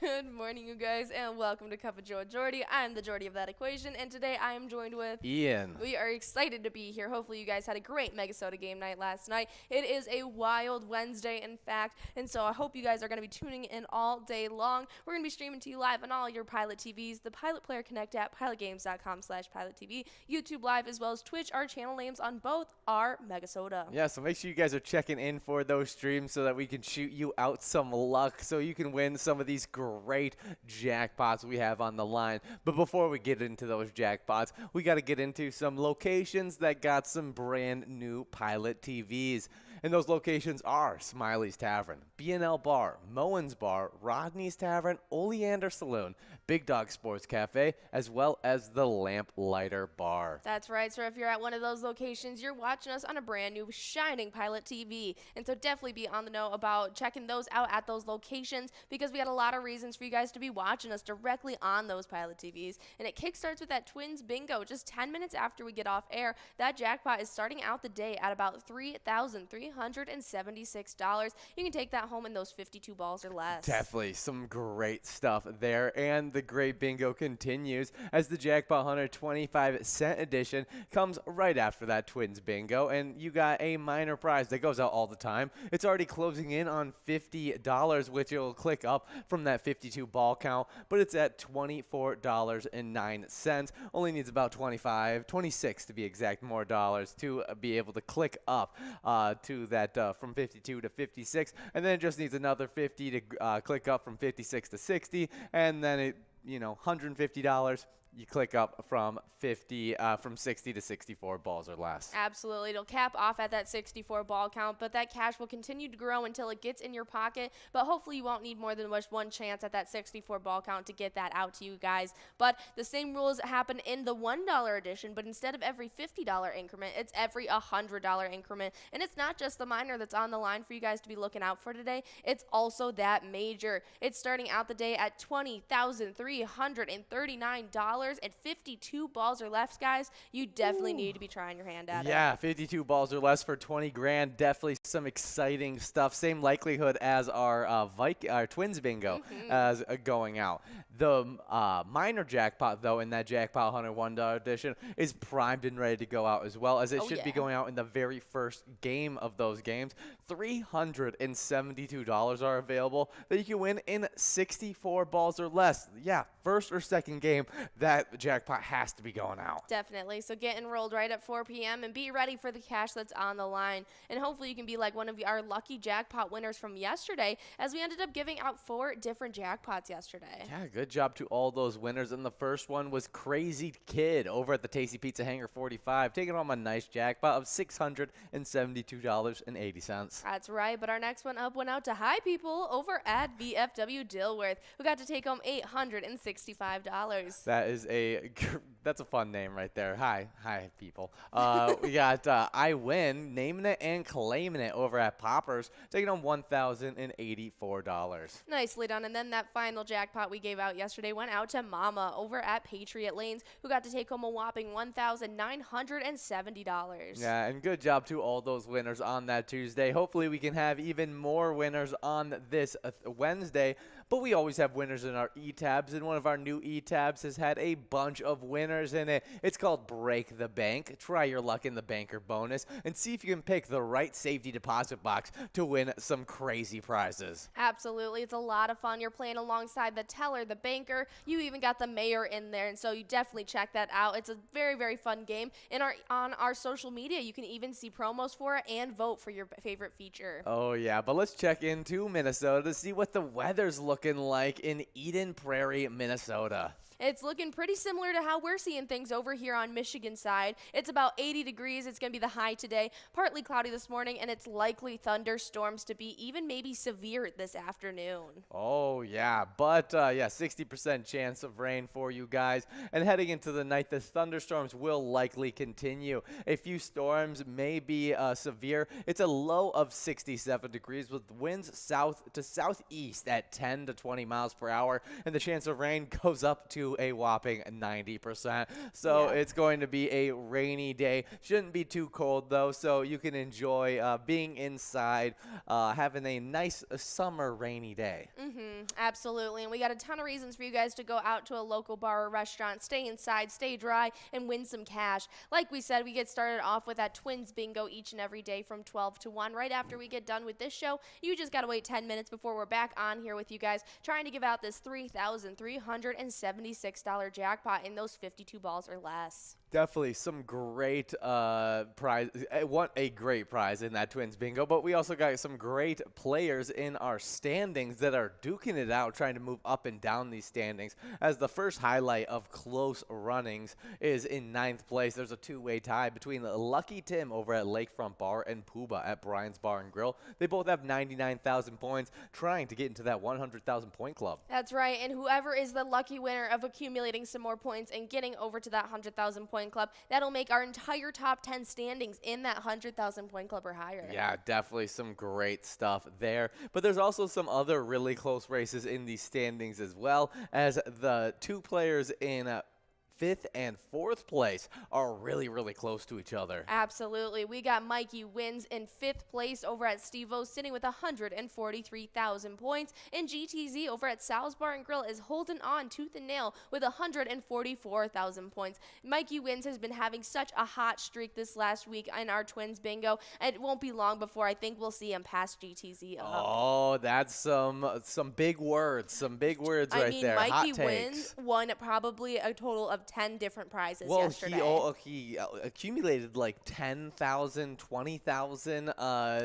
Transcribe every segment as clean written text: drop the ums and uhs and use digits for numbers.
Good morning, you guys, and welcome to Cup of Joe and Jordy. I'm the Jordy of that equation, and today I am joined with Ian. We are excited to be here. Hopefully, you guys had a great MegaSota game night last night. It is a wild Wednesday, in fact, and so I hope you guys are going to be tuning in all day long. We're going to be streaming to you live on all your Pilot TVs, the Pilot Player Connect app, pilotgames.com/PilotTV, YouTube Live, as well as Twitch. Our channel names on both are MegaSota. Yeah, so make sure you guys are checking in for those streams so that we can shoot you out some luck so you can win some of these great jackpots we have on the line. But before we get into those jackpots, we got to get into some locations that got some brand new Pilot TVs. And those locations are Smiley's Tavern, B&L Bar, Moen's Bar, Rodney's Tavern, Oleander Saloon, Big Dog Sports Cafe, as well as the Lamplighter Bar. That's right, so if you're at one of those locations, you're watching us on a brand new shining Pilot TV. And so definitely be on the know about checking those out at those locations, because we got a lot of reasons for you guys to be watching us directly on those Pilot TVs. And it kickstarts with that Twins Bingo. Just 10 minutes after we get off air, that jackpot is starting out the day at about $3,376. You can take that home in those 52 balls or less. Definitely some great stuff there. And the great bingo continues as the Jackpot Hunter 25-cent edition comes right after that Twins Bingo. And you got a minor prize that goes out all the time. It's already closing in on $50, which you'll click up from that 52 ball count, but it's at $24.09. Only needs about 26 to be exact, more dollars to be able to click up to that from 52 to 56, and then it just needs another 50 to click up from 56 to 60, and then it, $150. You click up from 60 to 64 balls or less. Absolutely. It'll cap off at that 64 ball count, but that cash will continue to grow until it gets in your pocket. But hopefully you won't need more than just one chance at that 64 ball count to get that out to you guys. But the same rules happen in the $1 edition, but instead of every $50 increment, it's every $100 increment. And it's not just the minor that's on the line for you guys to be looking out for today. It's also that major. It's starting out the day at $20,339. And 52 balls or less, guys. You definitely need to be trying your hand at it. Yeah, 52 balls or less for 20 grand. Definitely some exciting stuff. Same likelihood as our Twins Bingo as going out. The minor jackpot, though, in that Jackpot Hunter $1 edition is primed and ready to go out as well, as it should be going out in the very first game of those games. $372 are available that you can win in 64 balls or less. Yeah, first or second game, that jackpot has to be going out. Definitely. So get enrolled right at 4 p.m. and be ready for the cash that's on the line. And hopefully you can be like one of our lucky jackpot winners from yesterday, as we ended up giving out 4 different jackpots yesterday. Yeah, good job to all those winners. And the first one was Crazy Kid over at the Tasty Pizza Hangar 45, taking home a nice jackpot of $672.80. That's right. But our next one up went out to Hi People over at VFW Dilworth, who got to take home $865. That is that's a fun name right there. Hi people. We got I Win, naming it and claiming it over at Poppers, taking on $1,084. Nicely done. And then that final jackpot we gave out yesterday went out to Mama over at Patriot Lanes, who got to take home a whopping $1,970. Yeah, and good job to all those winners on that Tuesday. Hopefully we can have even more winners on this Wednesday, but we always have winners in our e-tabs, and one of our new e-tabs has had a bunch of winners in it. It's called Break the Bank. Try your luck in the banker bonus and see if you can pick the right safety deposit box to win some crazy prizes. Absolutely. It's a lot of fun. You're playing alongside the teller, the banker. You even got the mayor in there, and so you definitely check that out. It's a very, very fun game. On our social media, you can even see promos for it and vote for your favorite feature. Oh, yeah, but let's check into Minnesota to see what the weather's looking like in Eden Prairie, Minnesota. It's looking pretty similar to how we're seeing things over here on Michigan side. It's about 80 degrees. It's going to be the high today. Partly cloudy this morning, and it's likely thunderstorms to be even maybe severe this afternoon. Oh, yeah. But, yeah, 60% chance of rain for you guys. And heading into the night, the thunderstorms will likely continue. A few storms may be severe. It's a low of 67 degrees with winds south to southeast at 10 to 20 miles per hour. And the chance of rain goes up to to a whopping 90%. So it's going to be a rainy day. Shouldn't be too cold though, so you can enjoy being inside, having a nice summer rainy day. Absolutely. And we got a ton of reasons for you guys to go out to a local bar or restaurant, stay inside, stay dry, and win some cash. Like we said, we get started off with that Twins Bingo each and every day from 12 to 1. Right after we get done with this show, you just got to wait 10 minutes before we're back on here with you guys trying to give out this $3,376 jackpot in those 52 balls or less. Definitely some great prize. Want a great prize in that Twins Bingo, but we also got some great players in our standings that are duking it out, trying to move up and down these standings. As the first highlight of close runnings is in 9th place. There's a two-way tie between Lucky Tim over at Lakefront Bar and Pooba at Brian's Bar and Grill. They both have 99,000 points, trying to get into that 100,000 point club. That's right, and whoever is the lucky winner of accumulating some more points and getting over to that 100,000 point club, that'll make our entire top 10 standings in that 100,000 point club or higher. Yeah, definitely some great stuff there. But there's also some other really close races in these standings as well, as the two players in 5th and 4th place are really, really close to each other. Absolutely. We got Mikey Wins in 5th place over at Steve-O, sitting with 143,000 points. And GTZ over at Sal's Bar and Grill is holding on tooth and nail with 144,000 points. Mikey Wins has been having such a hot streak this last week in our Twins Bingo, and it won't be long before I think we'll see him pass GTZ. Oh, that's some big words. Some big words right there. Mikey Hot takes. Wins won probably a total of 10 different prizes yesterday. He accumulated like 10,000, 20,000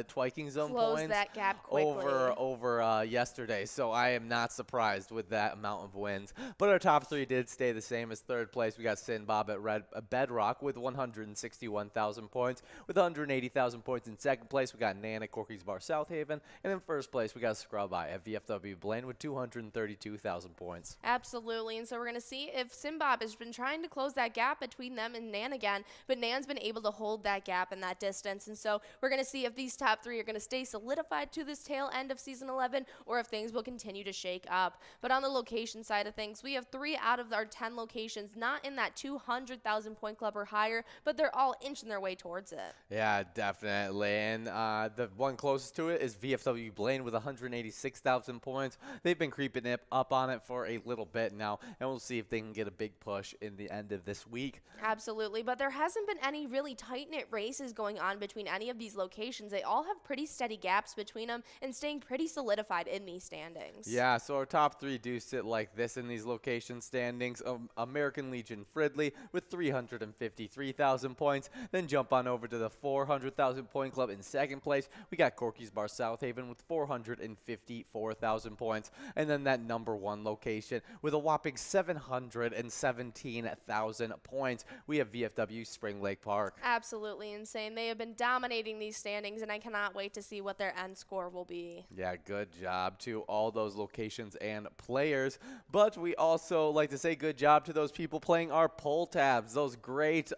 Twiking Zone Closed points that gap quickly. over yesterday. So I am not surprised with that amount of wins. But our top three did stay the same. As 3rd place, we got Sin Bob at Bedrock with 161,000 points. With 180,000 points in 2nd place, we got Nan at Corky's Bar South Haven. And in 1st place, we got Scrub Eye at VFW Blaine with 232,000 points. Absolutely. And so we're going to see if Sin Bob has been trying to close that gap between them and Nan again, but Nan's been able to hold that gap and that distance. And so we're going to see if these top three are going to stay solidified to this tail end of season 11 or if things will continue to shake up. But on the location side of things, we have 3 out of our 10 locations not in that 200,000 point club or higher, but they're all inching their way towards it. Yeah, definitely. And the one closest to it is VFW Blaine with 186,000 points. They've been creeping up on it for a little bit now, and we'll see if they can get a big push in the end of this week. Absolutely, but there hasn't been any really tight-knit races going on between any of these locations. They all have pretty steady gaps between them and staying pretty solidified in these standings. Yeah, so our top three do sit like this in these location standings. American Legion Fridley with 353,000 points. Then jump on over to the 400,000 point club in 2nd place. We got Corky's Bar South Haven with 454,000 points. And then that number 1 location with a whopping 717,000 points. We have VFW Spring Lake Park. Absolutely insane. They have been dominating these standings, and I cannot wait to see what their end score will be. Yeah, good job to all those locations and players. But we also like to say good job to those people playing our pull tabs, those great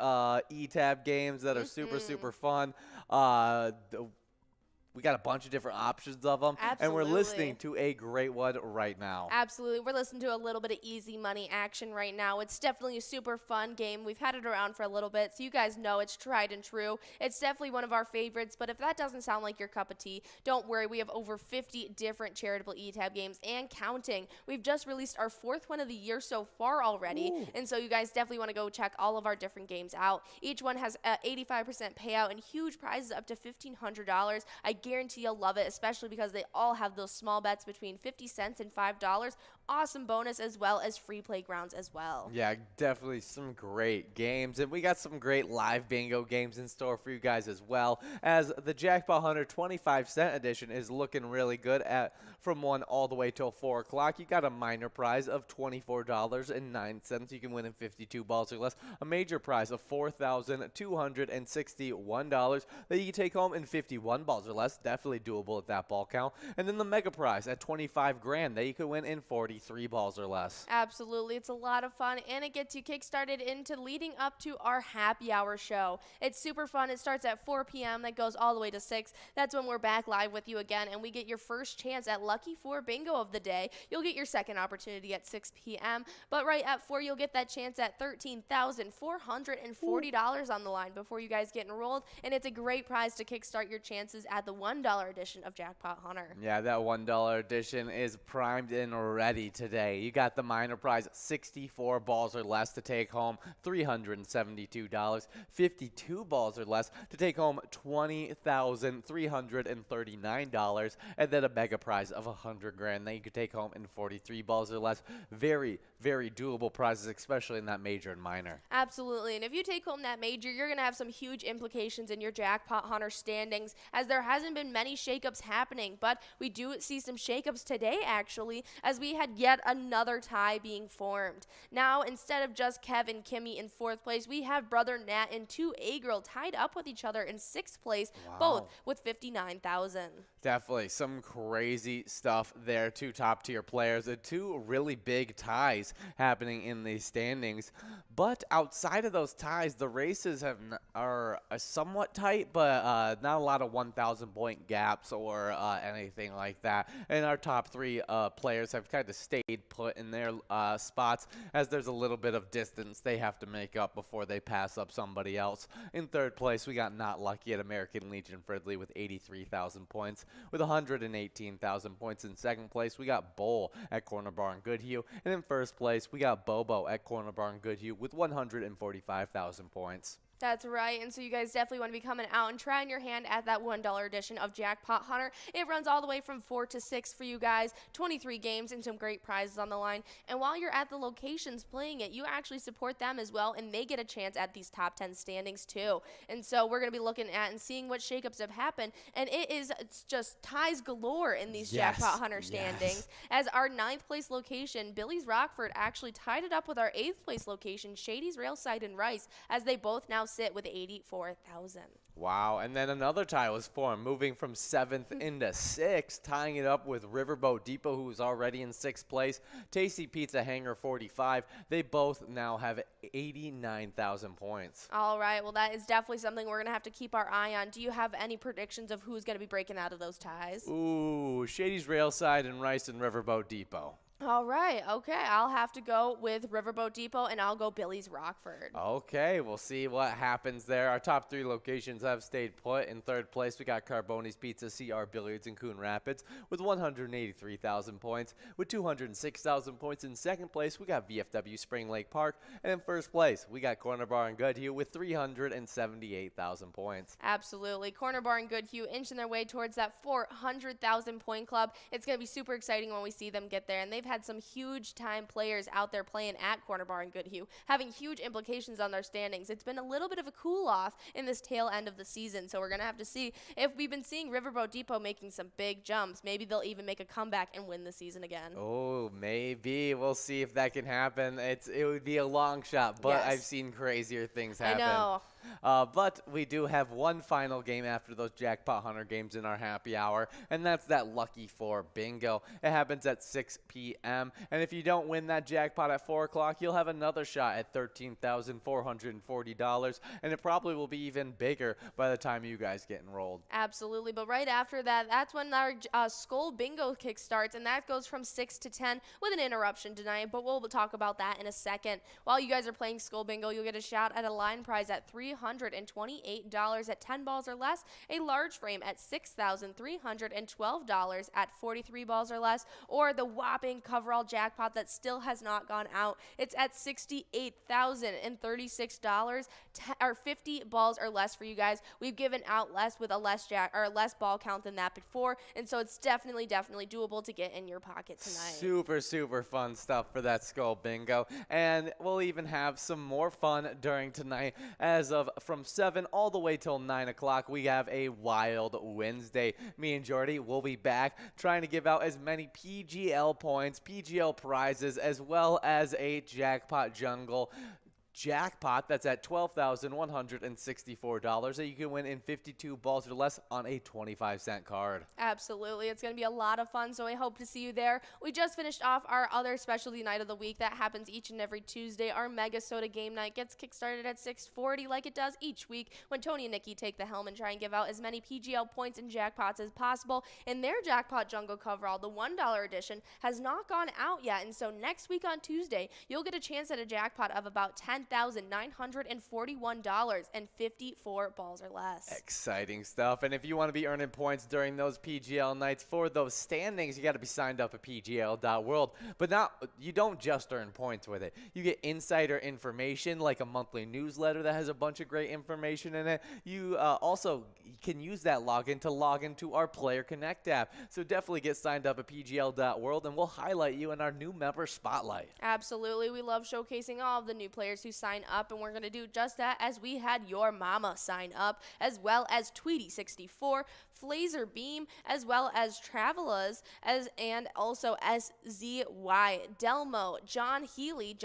E-tab games that are super, super fun. We got a bunch of different options of them, Absolutely. and we're listening to a great one right now. Absolutely. We're listening to a little bit of easy money action right now. It's definitely a super fun game. We've had it around for a little bit, so you guys know it's tried and true. It's definitely one of our favorites, but if that doesn't sound like your cup of tea, don't worry. We have over 50 different charitable E-tab games and counting. We've just released our 4th one of the year so far already, and so you guys definitely want to go check all of our different games out. Each one has 85% payout and huge prizes up to $1,500. I guarantee you'll love it, especially because they all have those small bets between 50 cents and $5. Awesome bonus as well as free playgrounds as well. Yeah, definitely some great games. And we got some great live bingo games in store for you guys as well, as the Jackpot Hunter 25-cent edition is looking really good from 1 all the way till 4 o'clock. You got a minor prize of $24.09. You can win in 52 balls or less. A major prize of $4,261 that you can take home in 51 balls or less. less. Definitely doable at that ball count. And then the mega prize at 25 grand that you could win in 43 balls or less. Absolutely. It's a lot of fun, and it gets you kickstarted into leading up to our happy hour show. It's super fun. It starts at 4 p.m. That goes all the way to 6. That's when we're back live with you again, and we get your first chance at Lucky 4 Bingo of the day. You'll get your second opportunity at 6 p.m., but right at 4, you'll get that chance at $13,440 on the line before you guys get enrolled, and it's a great prize to kickstart your chances at the $1 edition of Jackpot Hunter. Yeah, that $1 edition is primed and ready today. You got the minor prize, 64 balls or less to take home $372, 52 balls or less to take home $20,339, and then a mega prize of 100 grand that you could take home in 43 balls or less. Very, very doable prizes, especially in that major and minor. Absolutely, and if you take home that major, you're going to have some huge implications in your Jackpot Hunter standings, as there hasn't been many shakeups happening, but we do see some shakeups today, actually, as we had yet another tie being formed. Now, instead of just Kev and Kimmy in 4th place, we have brother Nat and 2A Girl tied up with each other in 6th place, both with 59,000. Definitely some crazy stuff there. 2 top-tier players and 2 really big ties happening in these standings. But outside of those ties, the races are somewhat tight, but not a lot of 1,000-point gaps or anything like that. And our top 3 players have kind of stayed put in their spots, as there's a little bit of distance they have to make up before they pass up somebody else. In 3rd place, we got Not Lucky at American Legion Fridley with 83,000 points, with 118,000 points. In 2nd place, we got Bull at Corner Bar and Goodhue, and in 1st place, we got Bobo at Corner Bar and Goodhue with 145,000 points. That's right, and so you guys definitely want to be coming out and trying your hand at that $1 edition of Jackpot Hunter. It runs all the way from 4 to 6 for you guys, 23 games and some great prizes on the line. And while you're at the locations playing it, you actually support them as well, and they get a chance at these top 10 standings too. And so we're going to be looking at and seeing what shakeups have happened, and it's just ties galore in these Jackpot Hunter standings. As our 9th place location, Billy's Rockford, actually tied it up with our 8th place location, Shady's Railside and Rice, as they both now sit with 84,000. Wow, and then another tie was formed, moving from 7th into 6th, tying it up with Riverboat Depot, who was already in 6th place. Tasty Pizza Hangar 45. They both now have 89,000 points. All right, well, that is definitely something we're going to have to keep our eye on. Do you have any predictions of who's going to be breaking out of those ties? Ooh, Shady's Railside and Rice and Riverboat Depot. All right, okay, I'll have to go with Riverboat Depot, and I'll go Billy's Rockford. Okay, we'll see what happens there. Our top 3 locations have stayed put. In 3rd place, we got Carboni's Pizza, CR Billiards in Coon Rapids with 183,000 points, with 206,000 points. In 2nd place, we got VFW Spring Lake Park, and in 1st place, we got Corner Bar and Goodhue with 378,000 points. Absolutely. Corner Bar and Goodhue inching their way towards that 400,000 point club. It's going to be super exciting when we see them get there, and they've had some huge time players out there playing at Corner Bar and Goodhue, having huge implications on their standings. It's been a little bit of a cool off in this tail end of the season, so we're going to have to see if we've been seeing Riverboat Depot making some big jumps. Maybe they'll even make a comeback and win the season again. Oh, maybe. We'll see if that can happen. It would be a long shot, but yes, I've seen crazier things happen. I know. But we do have one final game after those Jackpot Hunter games in our happy hour, and that's that Lucky 4 Bingo. It happens at 6 p.m., and if you don't win that jackpot at 4 o'clock, you'll have another shot at $13,440, and it probably will be even bigger by the time you guys get enrolled. Absolutely, but right after that, that's when our Skull Bingo kick starts, and that goes from 6 to 10 with an interruption tonight, but we'll talk about that in a second. While you guys are playing Skull Bingo, you'll get a shot at a line prize at $328 at 10 balls or less, a large frame at $6,312 at 43 balls or less, or the whopping coverall jackpot that still has not gone out. It's at $68,036, or 50 balls or less for you guys. We've given out less with a less ball count than that before, and so it's definitely doable to get in your pocket tonight. Super fun stuff for that Skull Bingo, and we'll even have some more fun during tonight. As of from 7 all the way till 9 o'clock, we have a Wild Wednesday. Me and Jordy will be back trying to give out as many PGL points, PGL prizes, as well as a Jackpot Jungle jackpot that's at $12,164 that you can win in 52 balls or less on a 25-cent card. Absolutely. It's going to be a lot of fun, so I hope to see you there. We just finished off our other specialty night of the week that happens each and every Tuesday. Our MegaSota game night gets kickstarted at 6:40 like it does each week when Tony and Nikki take the helm and try and give out as many PGL points and jackpots as possible. In their jackpot jungle coverall, the $1 edition has not gone out yet, and so next week on Tuesday, you'll get a chance at a jackpot of about $10,941 and 54 balls or less. Exciting stuff. And if you want to be earning points during those PGL nights for those standings, you got to be signed up at PGL.world. But now you don't just earn points with it. You get insider information like a monthly newsletter that has a bunch of great information in it. You also can use that login to log into our Player Connect app. So definitely get signed up at PGL.world, and we'll highlight you in our new member spotlight. Absolutely. We love showcasing all of the new players who sign up, and we're going to do just that as we had your mama sign up, as well as Tweety64, Flazer Beam, as well as Travelas, and also SZY, Delmo, John Healy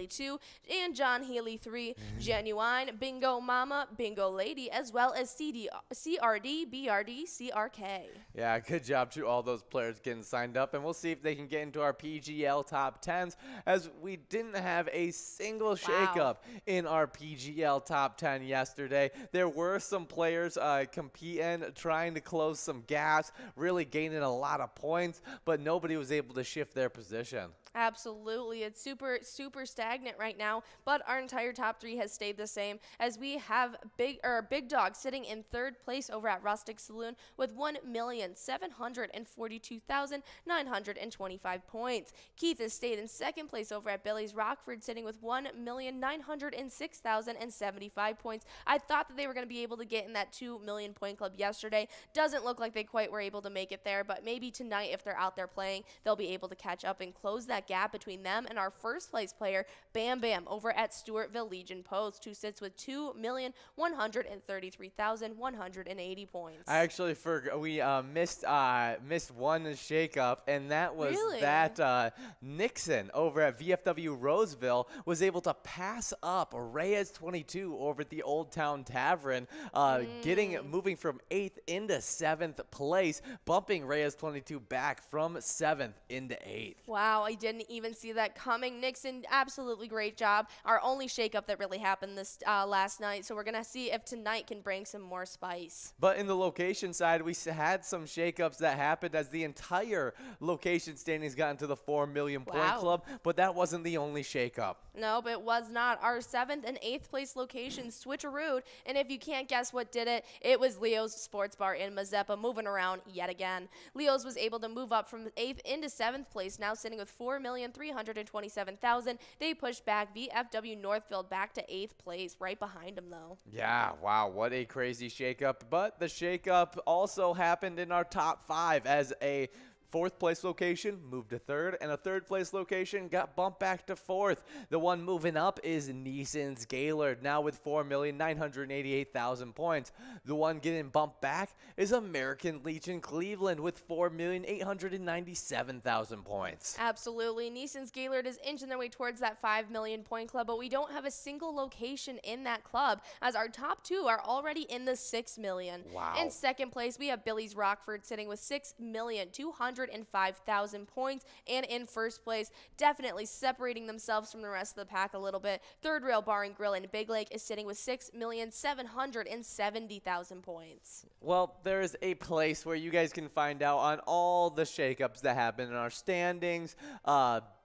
2, and John Healy 3, Genuine, Bingo Mama, Bingo Lady, as well as CRD, BRD, CRK. Yeah, good job to all those players getting signed up, and we'll see if they can get into our PGL top 10s, as we didn't have a single shakeup in our PGL top 10 yesterday. There were some players competing, trying to close some gaps, really gaining a lot of points, but nobody was able to shift their position. Absolutely. It's super stagnant right now, but our entire top three has stayed the same, as we have Big Dog sitting in third place over at Rustic Saloon with 1,742,925 points. Keith has stayed in second place over at Billy's Rockford, sitting with 1,906,075 points. I thought that they were going to be able to get in that 2 million point club yesterday. Doesn't look like they quite were able to make it there, but maybe tonight, if they're out there playing, they'll be able to catch up and close that gap between them and our first place player, Bam Bam, over at Stewartville Legion Post, who sits with 2,133,180 points. I actually forgot we missed one shakeup, and that was that Nixon over at VFW Roseville was able to pass up Reyes 22 over at the Old Town Tavern, moving from 8th into 7th place, bumping Reyes 22 back from 7th into 8th. Wow, I didn't even see that coming. Nixon, absolutely great job. Our only shakeup that really happened this last night, so we're going to see if tonight can bring some more spice. But in the location side, we had some shakeups that happened as the entire location standings got into the 4 million point club, but that wasn't the only shakeup. Nope, it was not. Our 7th and 8th place locations switcherooed, and if you can't guess what did it, it was Leo's Sports Bar in Mazeppa moving around yet again. Leo's was able to move up from 8th into 7th place, now sitting with 4,327,000. They pushed back VFW Northfield back to 8th place, right behind them though. Yeah, wow, what a crazy shakeup. But the shakeup also happened in our top 5 as a 4th place location moved to 3rd, and a 3rd place location got bumped back to 4th. The one moving up is Neeson's Gaylord, now with 4,988,000 points. The one getting bumped back is American Legion Cleveland with 4,897,000 points. Absolutely. Neeson's Gaylord is inching their way towards that 5 million point club, but we don't have a single location in that club, as our top 2 are already in the 6 million. Wow. In 2nd place, we have Billy's Rockford sitting with 6,205,000 points, and in 1st place, definitely separating themselves from the rest of the pack a little bit, Third Rail Bar and Grill in Big Lake is sitting with 6,770,000 points. Well, there is a place where you guys can find out on all the shakeups that happen in our standings,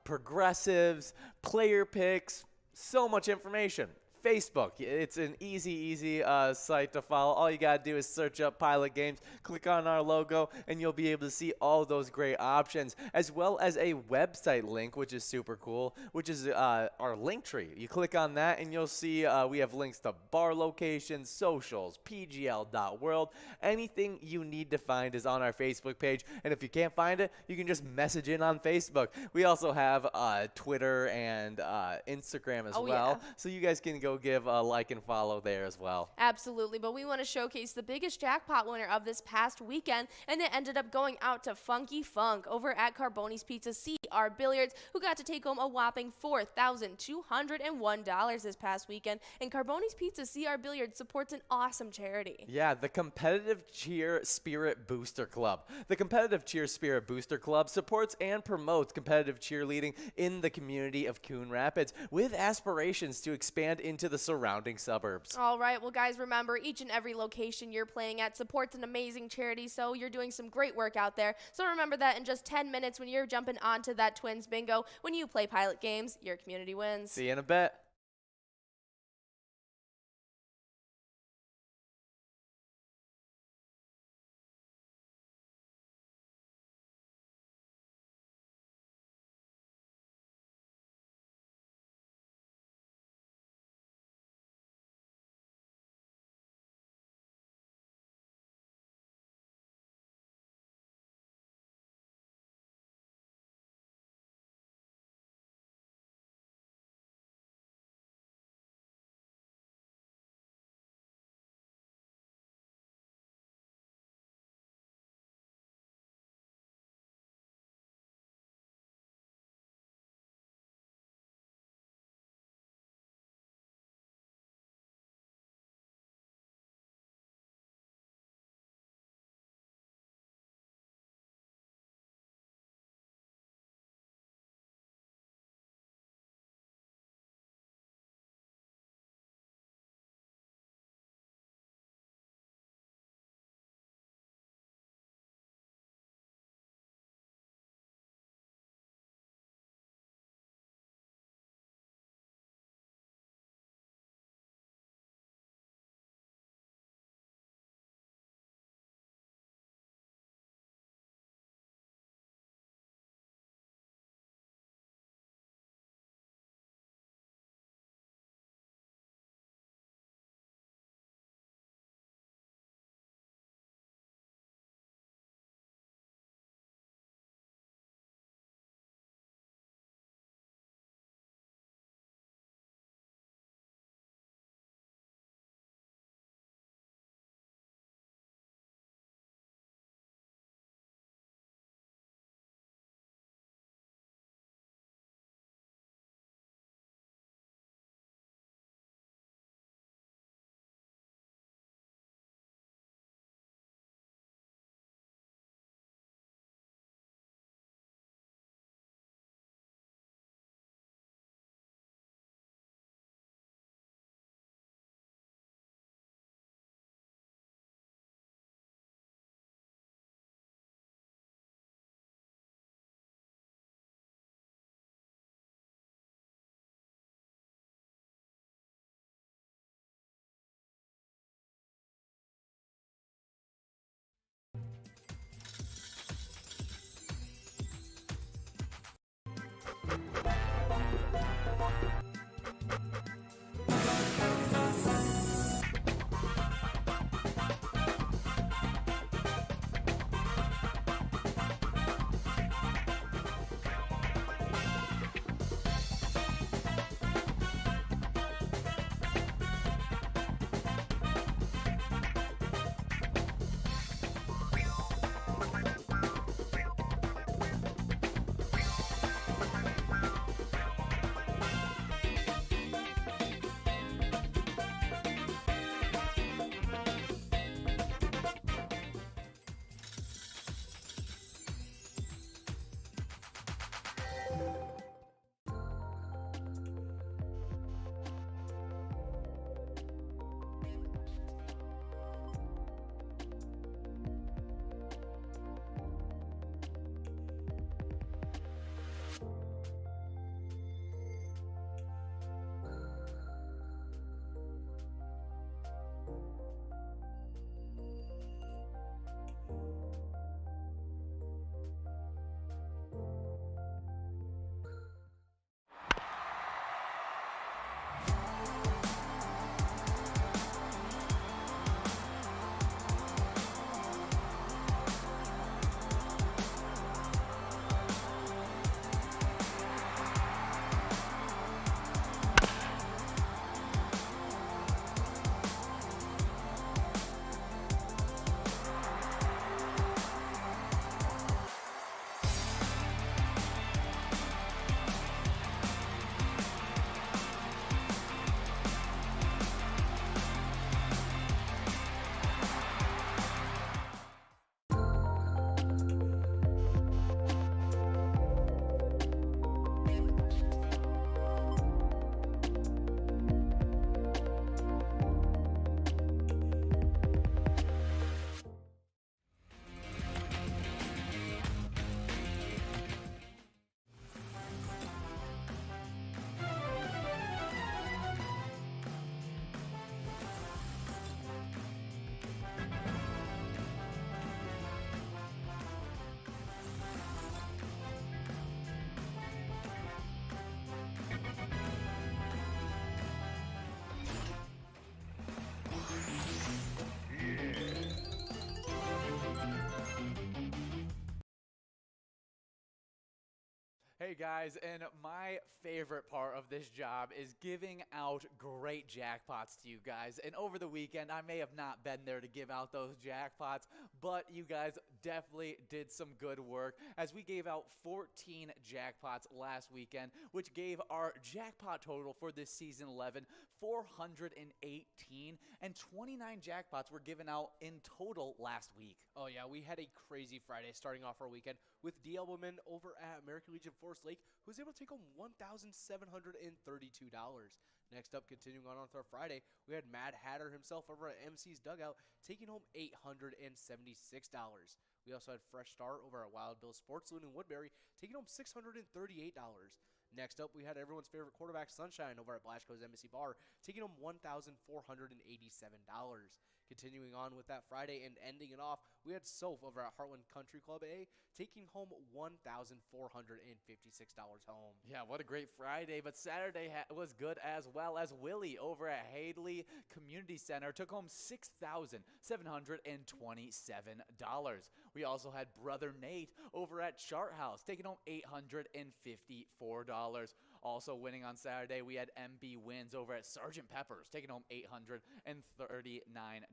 progressives, player picks, so much information. Facebook. It's an easy site to follow. All you got to do is search up Pilot Games, click on our logo, and you'll be able to see all those great options, as well as a website link, which is super cool, which is our link tree. You click on that, and you'll see we have links to bar locations, socials, pgl.world. Anything you need to find is on our Facebook page, and if you can't find it, you can just message in on Facebook. We also have Twitter and Instagram as well, so you guys can go give a like and follow there as well. Absolutely, but we want to showcase the biggest jackpot winner of this past weekend, and it ended up going out to Funky Funk over at Carboni's Pizza, CR Billiards, who got to take home a whopping $4,201 this past weekend. And Carboni's Pizza CR Billiards supports an awesome charity. Yeah, the Competitive Cheer Spirit Booster Club. The Competitive Cheer Spirit Booster Club supports and promotes competitive cheerleading in the community of Coon Rapids with aspirations to expand into the surrounding suburbs. All right, well, guys, remember, each and every location you're playing at supports an amazing charity, so you're doing some great work out there. So remember that in just 10 minutes when you're jumping onto that Twins Bingo, when you play Pilot games, your community wins. See you in a bit. Hey guys, and my favorite part of this job is giving out great jackpots to you guys. And over the weekend, I may have not been there to give out those jackpots, but you guys definitely did some good work as we gave out 14 jackpots last weekend, which gave our jackpot total for this season 11 418, and 29 jackpots were given out in total last week. Oh yeah, we had a crazy Friday starting off our weekend with DL Women over at American Legion Forest Lake, who was able to take home $1,732. Next up, continuing on with our Friday, we had Mad Hatter himself over at MC's Dugout, taking home $876. We also had Fresh Start over at Wild Bill Sports Saloon in Woodbury, taking home $638. Next up, we had everyone's favorite quarterback, Sunshine, over at Blasco's Embassy Bar, taking home $1,487. Continuing on with that Friday and ending it off, we had Soph over at Heartland Country Club A, taking home $1,456 home. Yeah, what a great Friday, but Saturday was good as well, as Willie over at Hadley Community Center took home $6,727. We also had Brother Nate over at Chart House taking home $854. Also winning on Saturday, we had MB Wins over at Sergeant Pepper's taking home $839.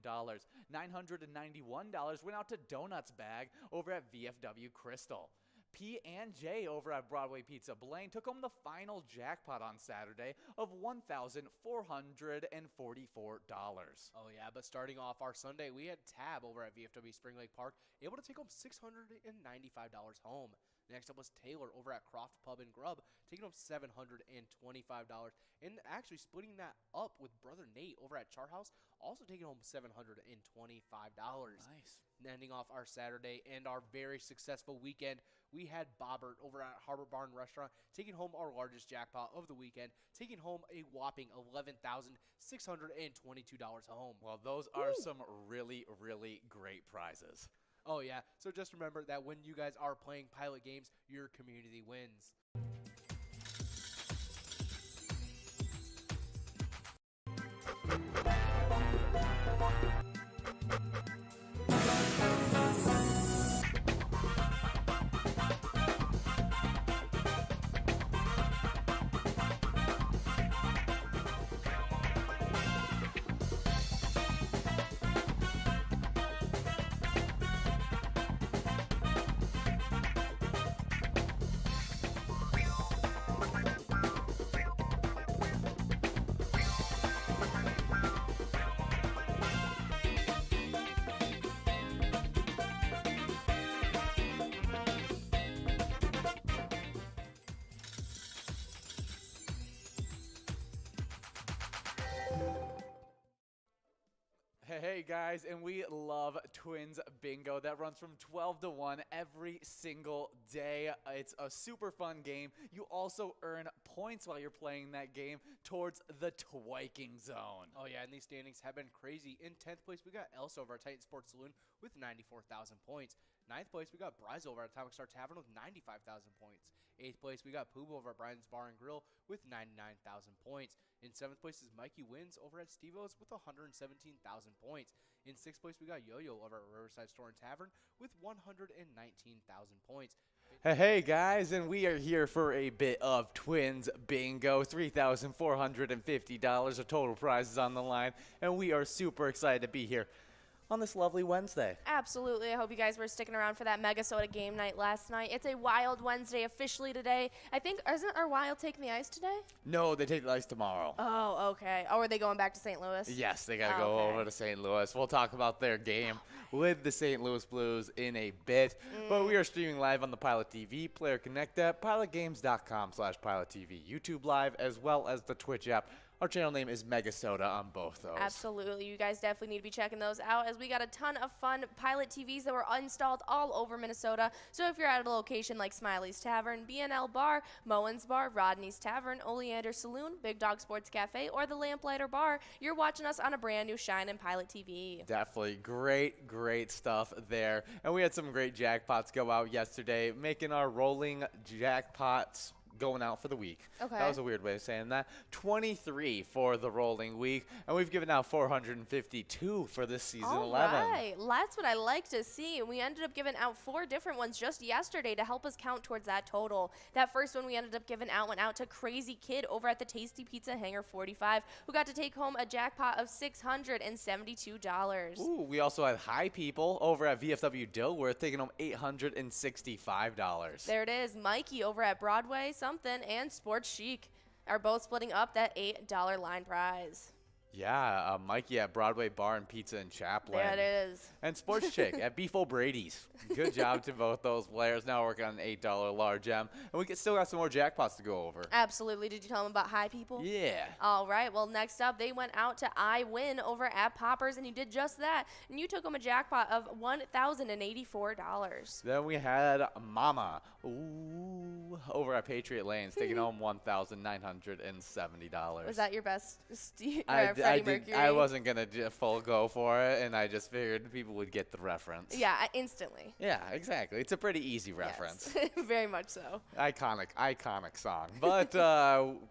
$991 went out to Donuts Bag over at VFW Crystal. P&J over at Broadway Pizza Blaine took home the final jackpot on Saturday of $1,444. Oh yeah, but starting off our Sunday, we had Tab over at VFW Spring Lake Park, able to take home $695 home. Next up was Taylor over at Croft Pub and Grub, taking home $725, and actually splitting that up with Brother Nate over at Chart House, also taking home $725. Nice. Ending off our Saturday and our very successful weekend, we had Bobbert over at Harbor Barn Restaurant taking home our largest jackpot of the weekend, taking home a whopping $11,622 home. Well, those are some really, really great prizes. Oh yeah, so just remember that when you guys are playing pilot games, your community wins. Hey guys, and we love Twins Bingo. That runs from 12 to 1 every single day. It's a super fun game. You also earn points while you're playing that game towards the Twiking Zone. Oh yeah, and these standings have been crazy. In 10th place, we got Elsa over at Titan Sports Saloon with 94,000 points. 9th place, we got Bryce over at Atomic Star Tavern with 95,000 points. 8th place, we got Pooba over at Brian's Bar and Grill with 99,000 points. In 7th place is Mikey Wins over at Steve-O's with 117,000 points. In 6th place, we got Yo-Yo over at Riverside Store and Tavern with 119,000 points. Hey guys, and we are here for a bit of Twins Bingo. $3,450 of total prizes on the line, and we are super excited to be here on this lovely Wednesday. Absolutely. I hope you guys were sticking around for that MegaSota game night last night. It's a Wild Wednesday officially today. I think, isn't our Wild taking the ice today? No, they take the ice tomorrow. Oh, okay. Oh, are they going back to St. Louis? Yes, they got to go over to St. Louis. We'll talk about their game with the St. Louis Blues in a bit. But we are streaming live on the Pilot TV, Player Connect app, pilotgames.com/PilotTV, YouTube Live, as well as the Twitch app. Our channel name is MegaSota on both those. Absolutely. You guys definitely need to be checking those out, as we got a ton of fun Pilot TVs that were installed all over Minnesota. So if you're at a location like Smiley's Tavern, BNL Bar, Moen's Bar, Rodney's Tavern, Oleander Saloon, Big Dog Sports Cafe, or the Lamplighter Bar, you're watching us on a brand new Shine and Pilot TV. Definitely great stuff there. And we had some great jackpots go out yesterday, making our rolling jackpots going out for the week. Okay. That was a weird way of saying that. 23 for the rolling week, and we've given out 452 for this season 11. All right, that's what I like to see. We ended up giving out 4 different ones just yesterday to help us count towards that total. That first one we ended up giving out went out to Crazy Kid over at the Tasty Pizza Hangar 45, who got to take home a jackpot of $672. Ooh, we also had High People over at VFW Dilworth taking home $865. There it is. Mikey over at Broadway something and Sports Chic are both splitting up that $8 line prize. Yeah, Mikey at Broadway Bar and Pizza in Chaplin. There it is. And Sports Chick at Beef O'Brady's. Good job to both those players. Now working on an $8 large M. And we still got some more jackpots to go over. Absolutely. Did you tell them about High People? Yeah. All right. Well, next up, they went out to I Win over at Poppers, and you did just that. And you took home a jackpot of $1,084. Then we had Mama over at Patriot Lanes taking home $1,970. Was that your best, Freddie Mercury? I wasn't going to full go for it, and I just figured people would get the reference. Yeah, instantly. Yeah, exactly. It's a pretty easy reference. Yes. Very much so. Iconic song. But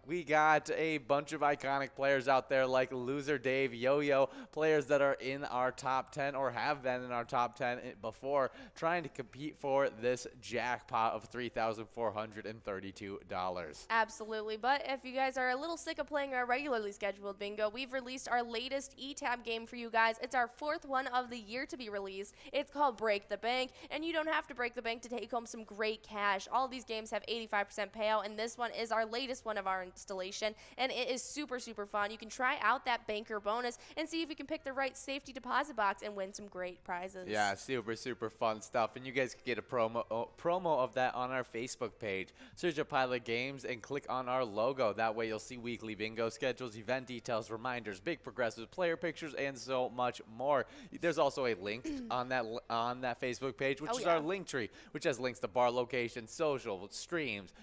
we got a bunch of iconic players out there like Loser Dave, Yo-Yo, players that are in our top 10 or have been in our top 10 before, trying to compete for this jackpot of $3,432. Absolutely. But if you guys are a little sick of playing our regularly scheduled bingo, we've released our latest E-Tab game for you guys. It's our 4th one of the year to be released. It's called Break the Bank, and you don't have to break the bank to take home some great cash. All of these games have 85% payout, and this one is our latest one of our installation, and it is super, super fun. You can try out that banker bonus and see if you can pick the right safety deposit box and win some great prizes. Yeah, super, super fun stuff, and you guys can get a promo of that on our Facebook page. Search up Pilot Games and click on our logo. That way you'll see weekly bingo schedules, event details, reminders, big progressives, player pictures, and so much more. There's also a link on that Facebook page, which is our link tree, which has links to bar locations, social, streams,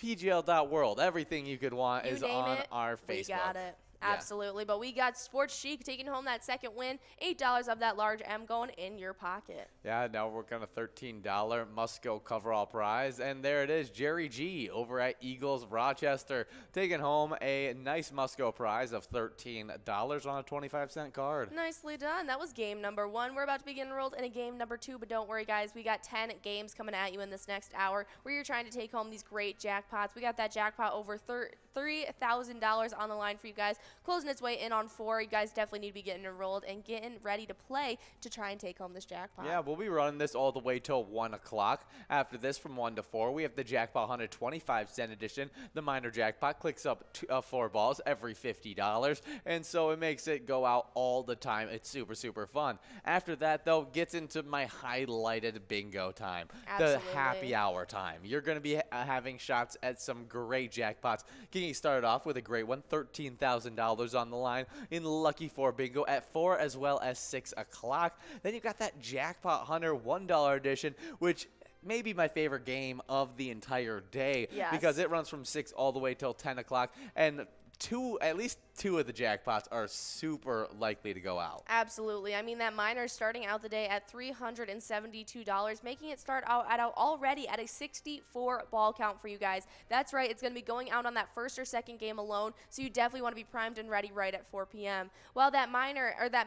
PGL.world. Everything you could want is on our Facebook. We got it. Yeah. Absolutely. But we got Sports Chic taking home that second win, $8 of that large M going in your pocket. Yeah, now we're going to $13 must-go coverall prize. And there it is, Jerry G over at Eagles Rochester, taking home a nice must-go prize of $13 on a 25-cent card. Nicely done. That was game number 1. We're about to begin enrolled in a game number 2, but don't worry, guys. We got 10 games coming at you in this next hour where you're trying to take home these great jackpots. We got that jackpot over $3,000 on the line for you guys. Closing its way in on 4. You guys definitely need to be getting enrolled and getting ready to play to try and take home this jackpot. Yeah, we'll be running this all the way till 1 o'clock. After this, from 1 to 4, we have the Jackpot 125-cent edition. The minor jackpot clicks up 4 balls every $50, and so it makes it go out all the time. It's super, super fun. After that, though, gets into my highlighted bingo time, Absolutely. the happy hour time. You're going to be having shots at some great jackpots. Getting started off with a great one, $13,000 on the line in Lucky 4 Bingo at 4 as well as 6 o'clock. Then you've got that Jackpot Hunter $1 edition, which may be my favorite game of the entire day. Yes. Because it runs from 6 all the way till 10 o'clock, and at least two of the jackpots are super likely to go out. Absolutely. I mean, that miner's starting out the day at $372, making it start out already at a 64 ball count for you guys. That's right. It's going to be going out on that first or second game alone, so you definitely want to be primed and ready right at 4 p.m. While that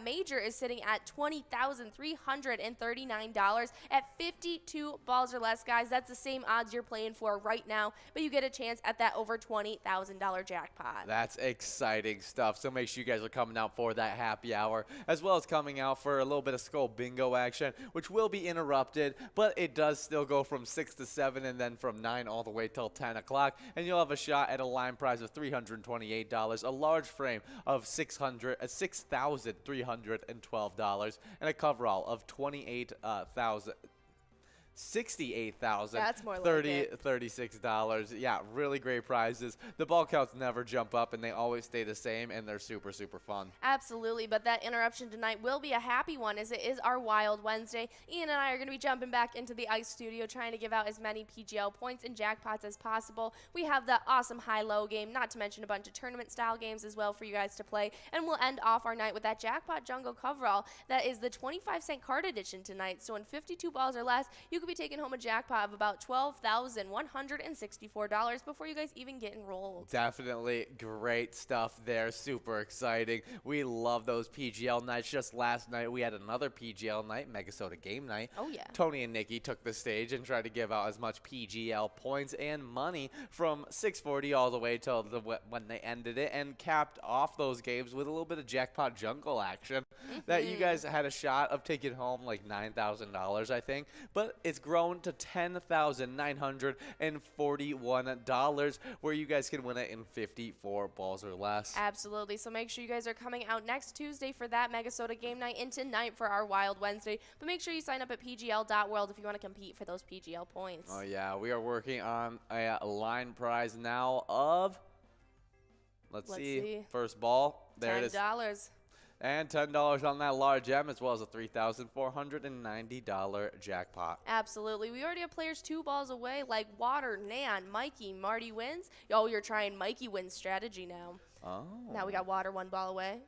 major is sitting at $20,339 at 52 balls or less, guys. That's the same odds you're playing for right now, but you get a chance at that over $20,000 jackpot. That's exciting stuff. So make sure you guys are coming out for that happy hour, as well as coming out for a little bit of Skull Bingo action, which will be interrupted, but it does still go from 6 to 7 and then from 9 all the way till 10 o'clock. And you'll have a shot at a line prize of $328, a large frame of $6,312, and a coverall of That's more like it. $36. Yeah, really great prizes. The ball counts never jump up, and they always stay the same, and they're super, super fun. Absolutely, but that interruption tonight will be a happy one, as it is our Wild Wednesday. Ian and I are going to be jumping back into the ice studio trying to give out as many PGL points and jackpots as possible. We have the awesome high-low game, not to mention a bunch of tournament-style games as well for you guys to play, and we'll end off our night with that Jackpot Jungle coverall. That is the 25-cent card edition tonight, so in 52 balls or less, you could be taking home a jackpot of about $12,164 before you guys even get enrolled. Definitely great stuff there. Super exciting. We love those PGL nights. Just last night, we had another PGL night, MegaSota game night. Oh, yeah. Tony and Nikki took the stage and tried to give out as much PGL points and money from 640 all the way till when they ended it, and capped off those games with a little bit of jackpot jungle action that you guys had a shot of taking home like $9,000, I think, but it's grown to $10,941 where you guys can win it in 54 balls or less. Absolutely. So make sure you guys are coming out next Tuesday for that MegaSota game night and tonight for our Wild Wednesday. But make sure you sign up at pgl.world if you want to compete for those PGL points. Oh yeah, we are working on a line prize now of, let's see, first ball. There it is. $10. And $10 on that large M, as well as a $3,490 jackpot. Absolutely. We already have players 2 balls away, like Water, Nan, Mikey, Marty wins. Oh, you're trying Mikey wins strategy now. Oh. Now we got Water 1 ball away.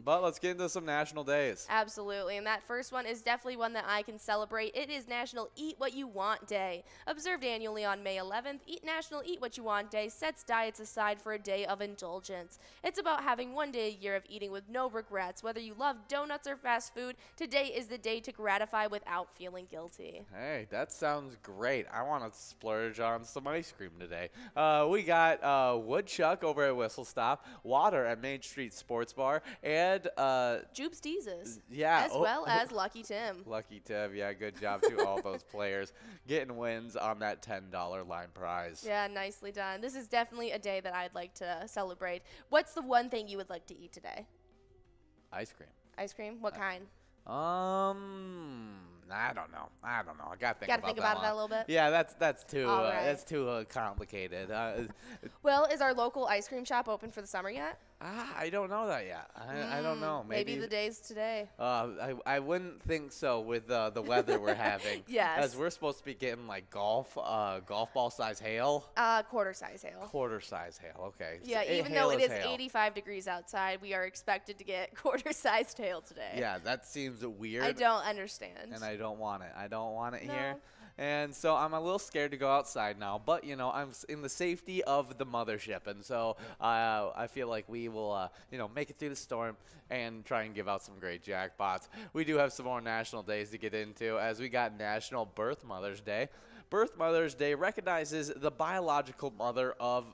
But let's get into some national days. Absolutely, and that first one is definitely one that I can celebrate. It is National Eat What You Want Day. Observed annually on May 11th, National Eat What You Want Day sets diets aside for a day of indulgence. It's about having one day a year of eating with no regrets. Whether you love donuts or fast food, today is the day to gratify without feeling guilty. Hey, that sounds great. I want to splurge on some ice cream today. We got Woodchuck over at Whistle Stop, Water at Main Street Sports Bar, and Jubes Teases. Yeah, as well as Lucky Tim. Lucky Tim, yeah, good job to all those players getting wins on that $10 line prize. Yeah, nicely done. This is definitely a day that I'd like to celebrate. What's the one thing you would like to eat today? Ice cream. Ice cream? What kind? I don't know. I gotta think about it a little bit. Yeah, that's too right. that's too complicated. Well, is our local ice cream shop open for the summer yet? I don't know that yet. I don't know. Maybe the day's today. I wouldn't think so with the weather we're having. Yes. As we're supposed to be getting like golf ball size hail. Quarter size hail. Quarter size hail. Okay. Yeah, even though it is 85 degrees outside, we are expected to get quarter sized hail today. Yeah, that seems weird. I don't understand. And I don't want it. I don't want it No. here. And so I'm a little scared to go outside now, but you know, I'm in the safety of the mothership, and so I feel like we will, make it through the storm and try and give out some great jackpots. We do have some more national days to get into, as we got National Birth Mother's Day. Birth Mother's Day recognizes the biological mother of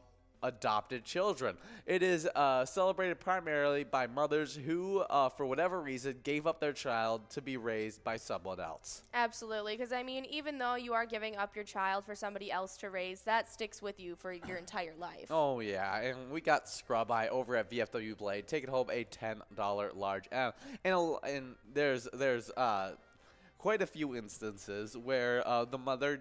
adopted children. It is celebrated primarily by mothers who, for whatever reason, gave up their child to be raised by someone else. Absolutely, because I mean, even though you are giving up your child for somebody else to raise, that sticks with you for your entire life. Oh yeah, and we got Scrub Eye over at VFW Blade taking home a $10 large M, and there's quite a few instances where the mother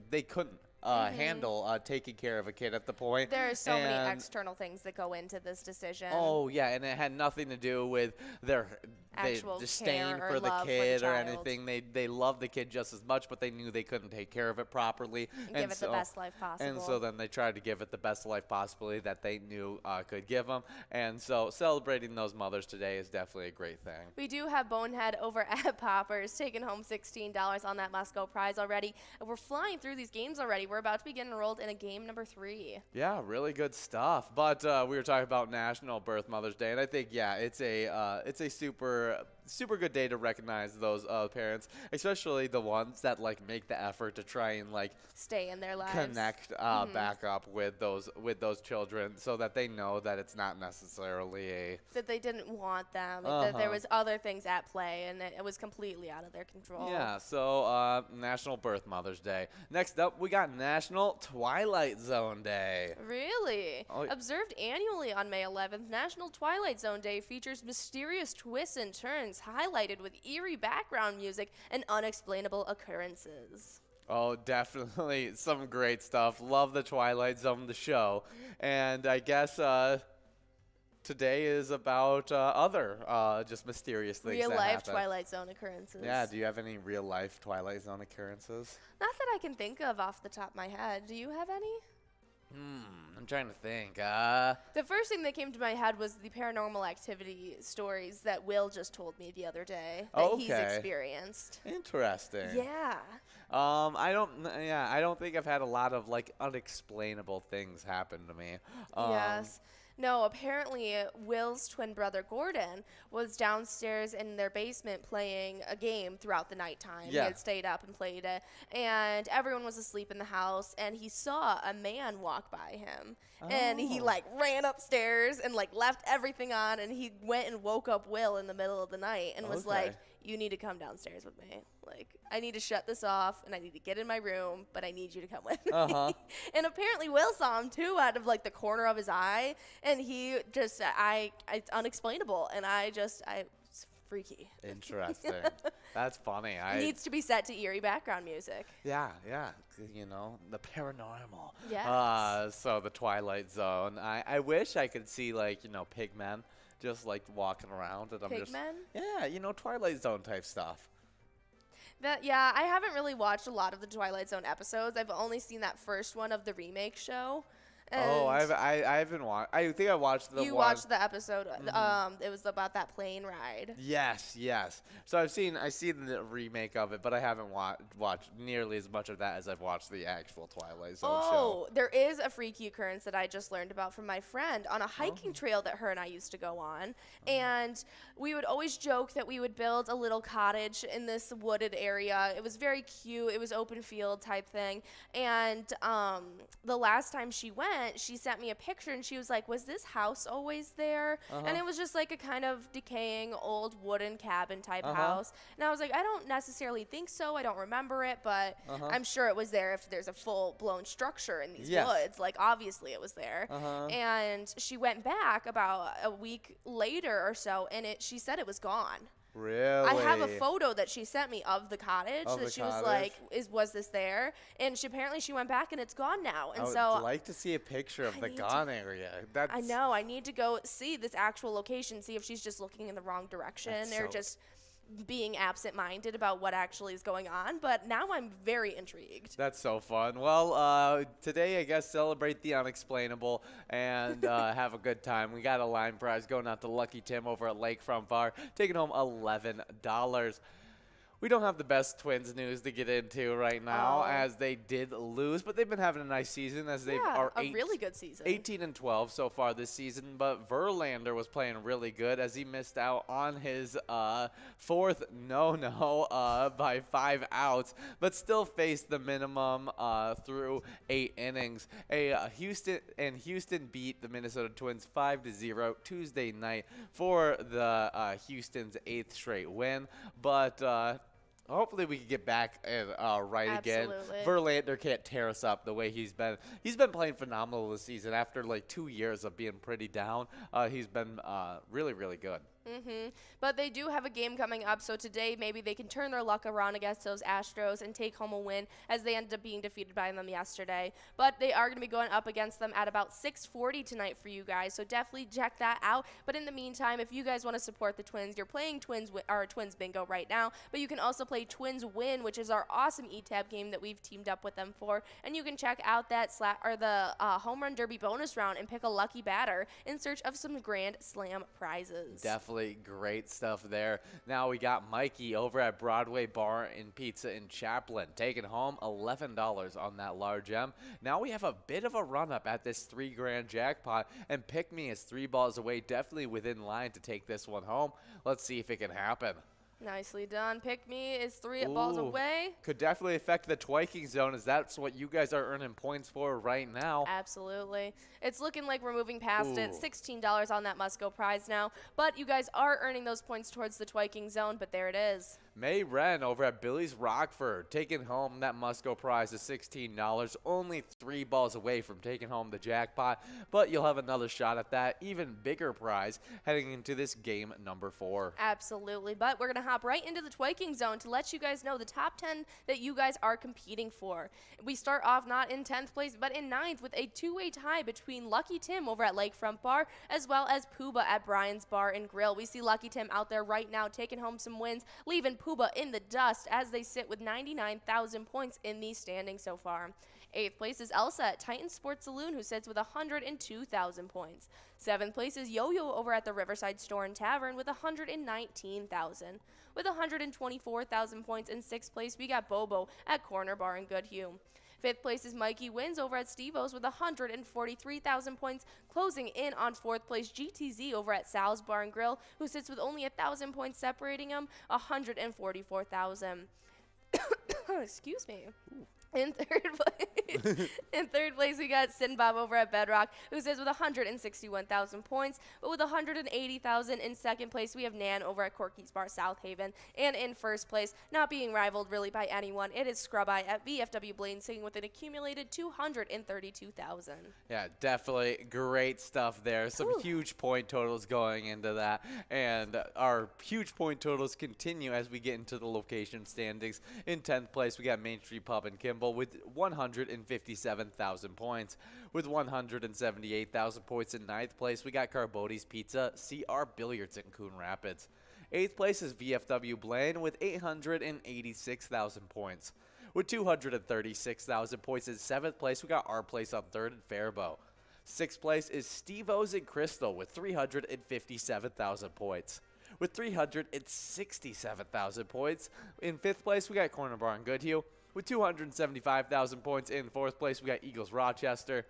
they couldn't handle taking care of a kid at the point. There are so many external things that go into this decision. Oh yeah, and it had nothing to do with their actual disdain care for or the love kid for the or child. anything. They loved the kid just as much, but they knew they couldn't take care of it properly. And give it the best life possible. And so then they tried to give it the best life possibly that they knew could give them. And so celebrating those mothers today is definitely a great thing. We do have Bonehead over at Poppers taking home $16 on that must-go prize already. And we're flying through these games already. We're about to be getting enrolled in a game number 3. Yeah, really good stuff. But we were talking about National Birth Mother's Day, and I think it's a super good day to recognize those parents, especially the ones that like make the effort to try and like stay in their lives, connect back up with those children, so that they know that it's not necessarily that they didn't want them, that there was other things at play, and it was completely out of their control. Yeah. So National Birth Mother's Day. Next up, we got National Twilight Zone Day. Really? Oh, Observed annually on May 11th, National Twilight Zone Day features mysterious twists and turns, highlighted with eerie background music and unexplainable occurrences. Oh, definitely some great stuff. Love the Twilight Zone, the show. And I guess today is about other just mysterious things Real that life happen. Twilight Zone occurrences. Yeah, do you have any real life Twilight Zone occurrences? Not that I can think of off the top of my head. Do you have any? I'm trying to think. The first thing that came to my head was the paranormal activity stories that Will just told me the other day that he's Okay. experienced. Interesting. Yeah. I don't think I've had a lot of like unexplainable things happen to me. Yes. No, apparently Will's twin brother Gordon was downstairs in their basement playing a game throughout the nighttime. He Yeah. had stayed up and played it, and everyone was asleep in the house, and he saw a man walk by him. And he like ran upstairs and like left everything on, and he went and woke up Will in the middle of the night and was Okay. like, "You need to come downstairs with me. Like, I need to shut this off and I need to get in my room, but I need you to come with me." And apparently Will saw him too out of like the corner of his eye, and he just it's unexplainable, and it's freaky. Interesting. That's funny. It needs to be set to eerie background music. Yeah, you know, the paranormal. Yes. So the Twilight Zone. I wish I could see like, you know, pigmen just like walking around and I'm just Pigmen? yeah, you know, Twilight Zone type stuff. Yeah, I haven't really watched a lot of the Twilight Zone episodes. I've only seen that first one of the remake show. And I haven't watched. I think I watched the you one. watched the episode. It was about that plane ride. Yes. So I've seen the remake of it, but I haven't watched nearly as much of that as I've watched the actual Twilight Zone show. Oh, there is a freaky occurrence that I just learned about from my friend on a hiking trail that her and I used to go on. And we would always joke that we would build a little cottage in this wooded area. It was very cute. It was open field type thing. And the last time she went, she sent me a picture and she was like, "Was this house always there?" And it was just like a kind of decaying old wooden cabin type house. And I was like, "I don't necessarily think so. I don't remember it, but I'm sure it was there if there's a full-blown structure in these woods. Like, obviously it was there." And she went back about a week later or so, and she said it was gone. Really? I have a photo that she sent me of the cottage Of that the she was cottage? like, was this there? And apparently she went back and it's gone now. And I would so like to see a picture of I the need to- gone area. That's I know I need to go see this actual location, see if she's just looking in the wrong direction That's or so- just being absent-minded about what actually is going on. But now I'm very intrigued. That's so fun. Well, today I guess celebrate the unexplainable and have a good time. We got a line prize going out to Lucky Tim over at Lakefront Bar, taking home $11. We don't have the best Twins news to get into right now, as they did lose, but they've been having a nice season as they are a really good season. 18-12 so far this season. But Verlander was playing really good as he missed out on his fourth no-no by 5 outs, but still faced the minimum through 8 innings. Houston beat the Minnesota Twins 5-0 Tuesday night for the Houston's 8th straight win, but hopefully we can get back and right again. Absolutely. Verlander can't tear us up the way he's been. He's been playing phenomenal this season. After like 2 years of being pretty down, he's been really, really good. But they do have a game coming up, so today maybe they can turn their luck around against those Astros and take home a win, as they ended up being defeated by them yesterday. But they are going to be going up against them at about 6:40 tonight for you guys, so definitely check that out. But in the meantime, if you guys want to support the Twins, you're playing Twins Bingo right now, but you can also play Twins Win, which is our awesome eTab game that we've teamed up with them for, and you can check out that the Home Run Derby bonus round and pick a lucky batter in search of some Grand Slam prizes. Definitely great stuff there. Now we got Mikey over at Broadway Bar and Pizza in Chaplin, taking home $11 on that large M. Now we have a bit of a run-up at this $3 jackpot, and Pick Me is 3 balls away, definitely within line to take this one home. Let's see if it can happen. Nicely done. Pick Me is 3 balls Ooh. away. Could definitely affect the twiking zone, as that's what you guys are earning points for right now. Absolutely. It's looking like we're moving past it. Ooh. $16 on that must-go prize now. But you guys are earning those points towards the twiking zone, but there it is. May Wren over at Billy's Rockford, taking home that must-go prize of $16. Only 3 balls away from taking home the jackpot, but you'll have another shot at that even bigger prize heading into this game number 4. Absolutely. But we're going to hop right into the twiking zone to let you guys know the top 10 that you guys are competing for. We start off not in 10th place, but in 9th with a 2-way tie between Lucky Tim over at Lakefront Bar as well as Pooba at Brian's Bar and Grill. We see Lucky Tim out there right now taking home some wins, leaving Pooba in the dust as they sit with 99,000 points in the standings so far. 8th place is Elsa at Titan Sports Saloon, who sits with 102,000 points. 7th place is Yo-Yo over at the Riverside Store and Tavern with 119,000. With 124,000 points in 6th place, we got Bobo at Corner Bar in Goodhue. 5th place is Mikey Wins over at Steve-O's with 143,000 points. Closing in on 4th place, GTZ over at Sal's Bar and Grill, who sits with only 1,000 points separating him, 144,000. Excuse me. In third place, we got Sin Bob over at Bedrock, who sits with 161,000 points. But with 180,000 in second place, we have Nan over at Corky's Bar South Haven. And in first place, not being rivaled really by anyone, it is Scrub Eye at VFW Blaine with an accumulated 232,000. Yeah, definitely great stuff there. Some huge point totals going into that. And our huge point totals continue as we get into the location standings. In 10th place, we got Main Street Pub and Kimball with 157,000 points. With 178,000 points in 9th place, we got Carbodi's Pizza, CR Billiards in Coon Rapids. 8th place is VFW Blaine with 886,000 points. With 236,000 points in 7th place, we got Our Place on 3rd and Faribault. 6th place is Steve-O's in Crystal with 357,000 points. With 367,000 points. In 5th place, we got Corner Bar in Goodhue. With 275,000 points. In 4th place, we got Eagles Rochester.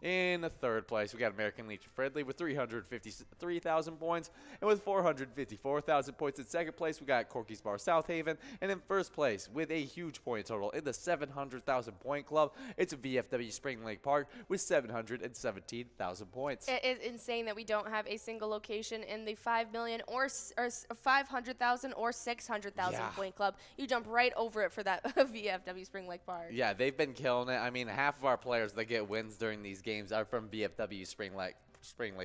In 3rd place, we got American Legion Friendly with 353,000 points. And with 454,000 points in 2nd place, we got Corky's Bar South Haven. And in 1st place, with a huge point total in the 700,000 point club, it's VFW Spring Lake Park with 717,000 points. It is insane that we don't have a single location in the 5 million or 500,000 or 600,000 point club. You jump right over it for that VFW Spring Lake Park. Yeah, they've been killing it. I mean, half of our players that get wins during these games are from VFW Spring Lake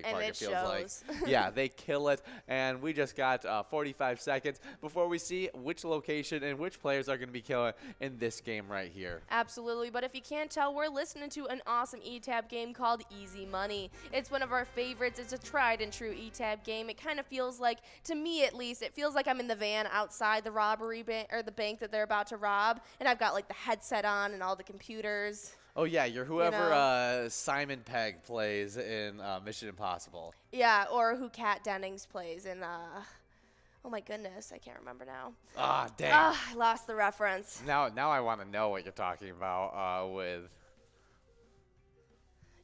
Park, it feels like. Yeah, they kill it. And we just got 45 seconds before we see which location and which players are going to be killing in this game right here. Absolutely, but if you can't tell, we're listening to an awesome E-Tab game called Easy Money. It's one of our favorites. It's a tried and true E-Tab game. It kind of feels like, to me at least, it feels like I'm in the van outside the robbery or the bank that they're about to rob, and I've got like the headset on and all the computers. Oh, yeah, you're whoever Simon Pegg plays in Mission Impossible. Yeah, or who Kat Dennings plays in, oh my goodness, I can't remember now. Ah, dang. I lost the reference. Now I want to know what you're talking about with.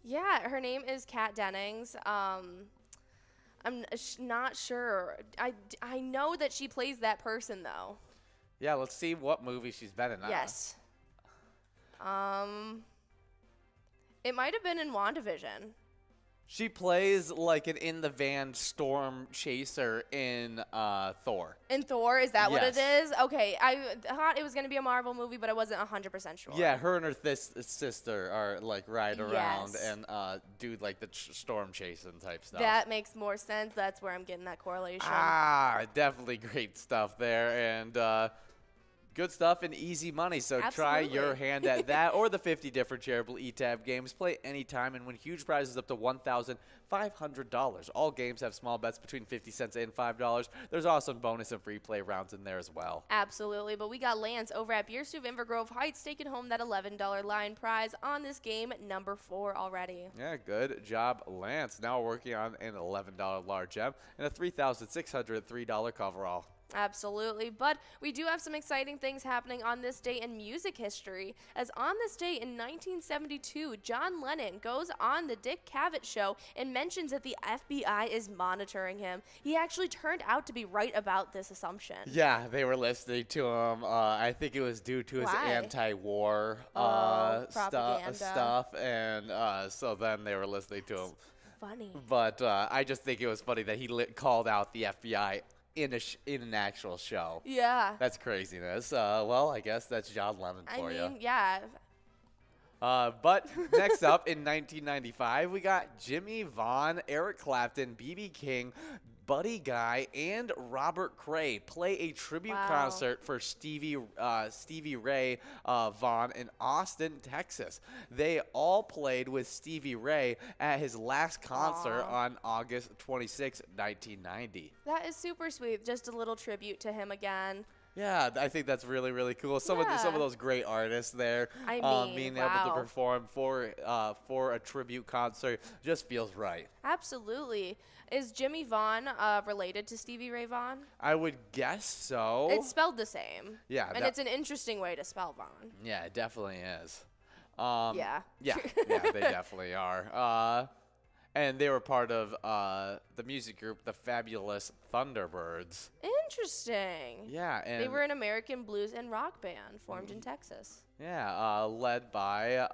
Yeah, her name is Kat Dennings. I'm not sure. I know that she plays that person, though. Yeah, let's see what movie she's been in. Yes. It might have been in WandaVision. She plays like an in-the-van storm chaser in Thor. In Thor? Is that what it Yes. is? Okay, I thought it was going to be a Marvel movie, but I wasn't 100% sure. Yeah, her and her sister are like ride around Yes. and do like the storm chasing type stuff. That makes more sense. That's where I'm getting that correlation. Ah, definitely great stuff there. And good stuff and easy money, so try your hand at that or the 50 different Charitable E-Tab games. Play anytime and win huge prizes up to $1,500. All games have small bets between 50 cents and $5. There's also bonus and free play rounds in there as well. Absolutely, but we got Lance over at Beer Stove Inver Grove Heights taking home that $11 line prize on this game, number 4 already. Yeah, good job, Lance. Now we're working on an $11 large gem and a $3,603 coverall. Absolutely, but we do have some exciting things happening on this day in music history, as on this day in 1972, John Lennon goes on the Dick Cavett show and mentions that the FBI is monitoring him. He actually turned out to be right about this assumption. Yeah, they were listening to him. I think it was due to his anti-war stuff, and so then they were listening to him. Funny. But I just think it was funny that he called out the FBI in an actual show. Yeah. That's craziness. Well, I guess that's John Lennon for you. I mean, yeah. But next up in 1995, we got Jimmy Vaughn, Eric Clapton, B.B. King, Buddy Guy, and Robert Cray play a tribute concert for Stevie Ray Vaughan in Austin, Texas. They all played with Stevie Ray at his last concert on August 26, 1990. That is super sweet. Just a little tribute to him again. Yeah, I think that's really, really cool. Some of Yeah. those great artists there, I mean, being able to wow. perform for a tribute concert just feels right. Absolutely. Is Jimmy Vaughn related to Stevie Ray Vaughan? I would guess so. It's spelled the same. Yeah, And that- it's an interesting way to spell Vaughn. Yeah, it definitely is. Yeah. Yeah, they definitely are. And they were part of the music group, the Fabulous Thunderbirds. Interesting. Yeah, and They were an American blues and rock band formed in Texas. yeah, led by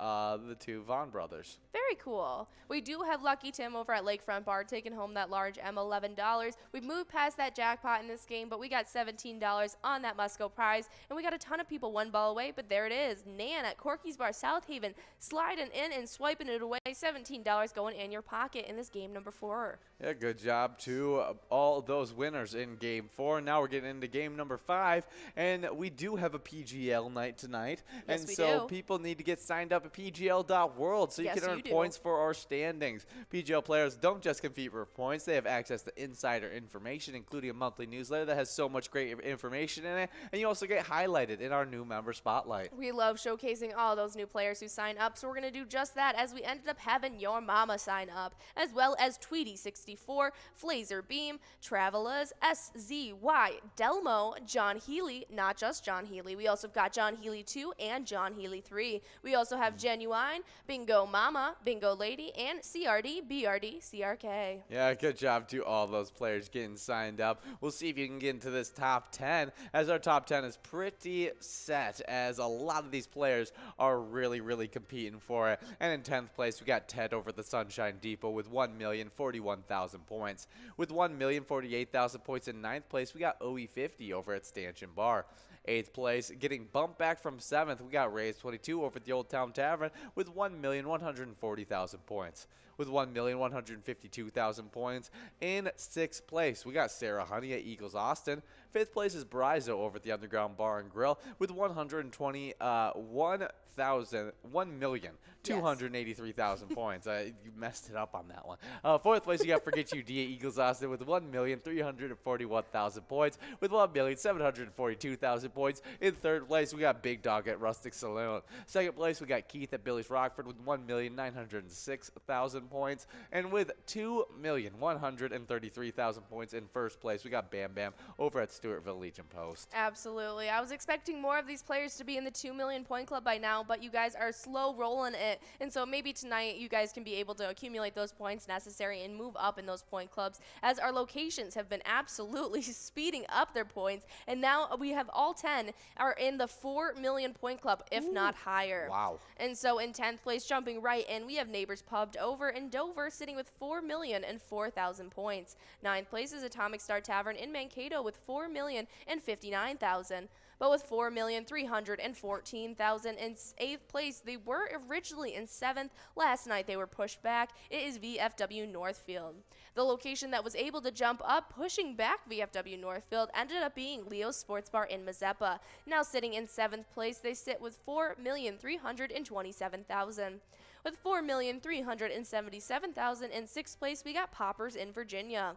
the two Vaughn brothers. Very cool. We do have Lucky Tim over at Lakefront Bar taking home that large $11. We've moved past that jackpot in this game, but we got $17 on that Musco prize, and we got a ton of people one ball away, but there it is. Nan at Corky's Bar South Haven sliding in and swiping it away. $17 going in your pocket in this game number 4. Yeah, good job to all those winners in Game 4. Now we're getting into Game number 5, and we do have a PGL night tonight. Yes, and we so do. people need to get signed up at PGL.world so you Yes, can earn you do. points for our standings. PGL players don't just compete for points. They have access to insider information, including a monthly newsletter that has so much great information in it. And you also get highlighted in our new member spotlight. We love showcasing all those new players who sign up, so we're going to do just that as we ended up having your mama sign up, as well as Tweety64, Flazer Beam, Travelers, SZY, Delmo, John Healy, not just John Healy. We also got John Healy 2 and John Healy 3. We also have Genuine, Bingo Mama, Bingo Lady, and CRD, BRD, CRK. Yeah, good job to all those players getting signed up. We'll see if you can get into this top 10, as our top 10 is pretty set, as a lot of these players are really, really competing for it. And in 10th place, we got Ted over the Sunshine Depot with 1,041,000 points. With 1,048,000 points in 9th place, we got OE50 over at Stanchion Bar. 8th place, getting bumped back from 7th, we got Rays 22 over at the Old Town Tavern with 1,140,000 points. With 1,152,000 points in 6th place, we got Sarah Honey at Eagles Austin. 5th place is Brizo over at the Underground Bar and Grill with 1,283,000 points. You messed it up on that one. 4th place, you got Forget You D at Eagles Austin with 1,341,000 points. With 1,742,000 points. In 3rd place, we got Big Dog at Rustic Saloon. 2nd place, we got Keith at Billy's Rockford with 1,906,000 points. And with 2,133,000 points in 1st place, we got Bam Bam over at Stewartville Legion Post. Absolutely. I was expecting more of these players to be in the 2 million point club by now, but you guys are slow rolling it. And so maybe tonight you guys can be able to accumulate those points necessary and move up in those point clubs, as our locations have been absolutely speeding up their points. And now we have all 10 are in the 4 million point club, if not higher. Wow. And so in 10th place, jumping right in, we have Neighbors Pub over in Dover sitting with 4,004,000 points. 9th place is Atomic Star Tavern in Mankato with 4,059,000. But with 4,314,000 in 8th place, they were originally in 7th. Last night they were pushed back. It is VFW Northfield. The location that was able to jump up, pushing back VFW Northfield, ended up being Leo's Sports Bar in Mazeppa. Now sitting in 7th place, they sit with 4,327,000. With 4,377,000 in 6th place, we got Poppers in Virginia.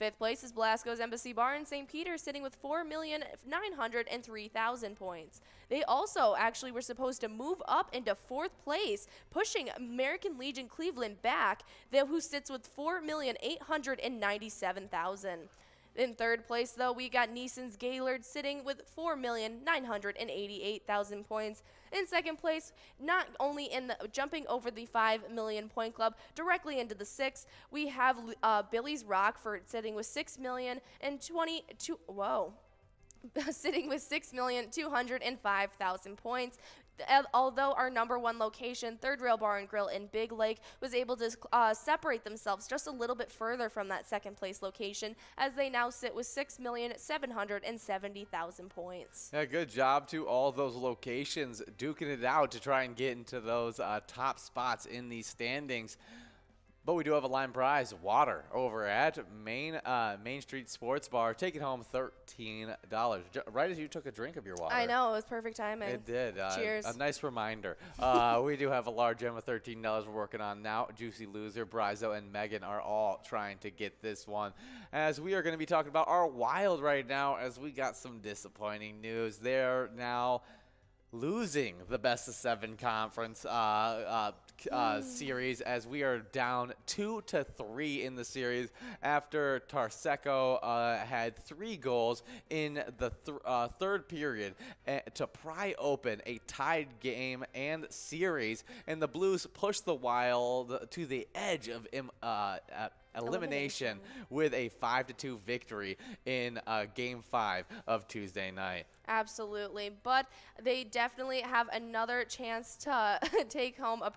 5th place is Blasco's Embassy Bar in St. Peter, sitting with 4,903,000 points. They also actually were supposed to move up into 4th place, pushing American Legion Cleveland back, who sits with 4,897,000. In 3rd place, though, we got Neeson's Gaylord sitting with 4,988,000 points. In 2nd place, not only in the jumping over the 5 million point club directly into the 6th, we have Billy's Rockford sitting with 6,022,000. Whoa. Sitting with 6,205,000 points. Although our number 1 location, Third Rail Bar and Grill in Big Lake, was able to separate themselves just a little bit further from that 2nd place location, as they now sit with 6,770,000 points. Yeah, good job to all those locations duking it out to try and get into those top spots in these standings. But we do have a line prize, water, over at Main Street Sports Bar. Take it home, $13. Right as you took a drink of your water. I know, it was perfect timing. It did. Cheers. A nice reminder. We do have a large gem of $13 we're working on now. Juicy Loser, Brizo, and Megan are all trying to get this one. As we are going to be talking about our Wild right now, as we got some disappointing news. They're now losing the best of 7 conference series, as we are down 2-3 in the series after Tarseco had 3 goals in the third period to pry open a tied game and series, and the Blues pushed the Wild to the edge of elimination with a 5-2 victory in Game 5 of Tuesday night. Absolutely, but they definitely have another chance to take home a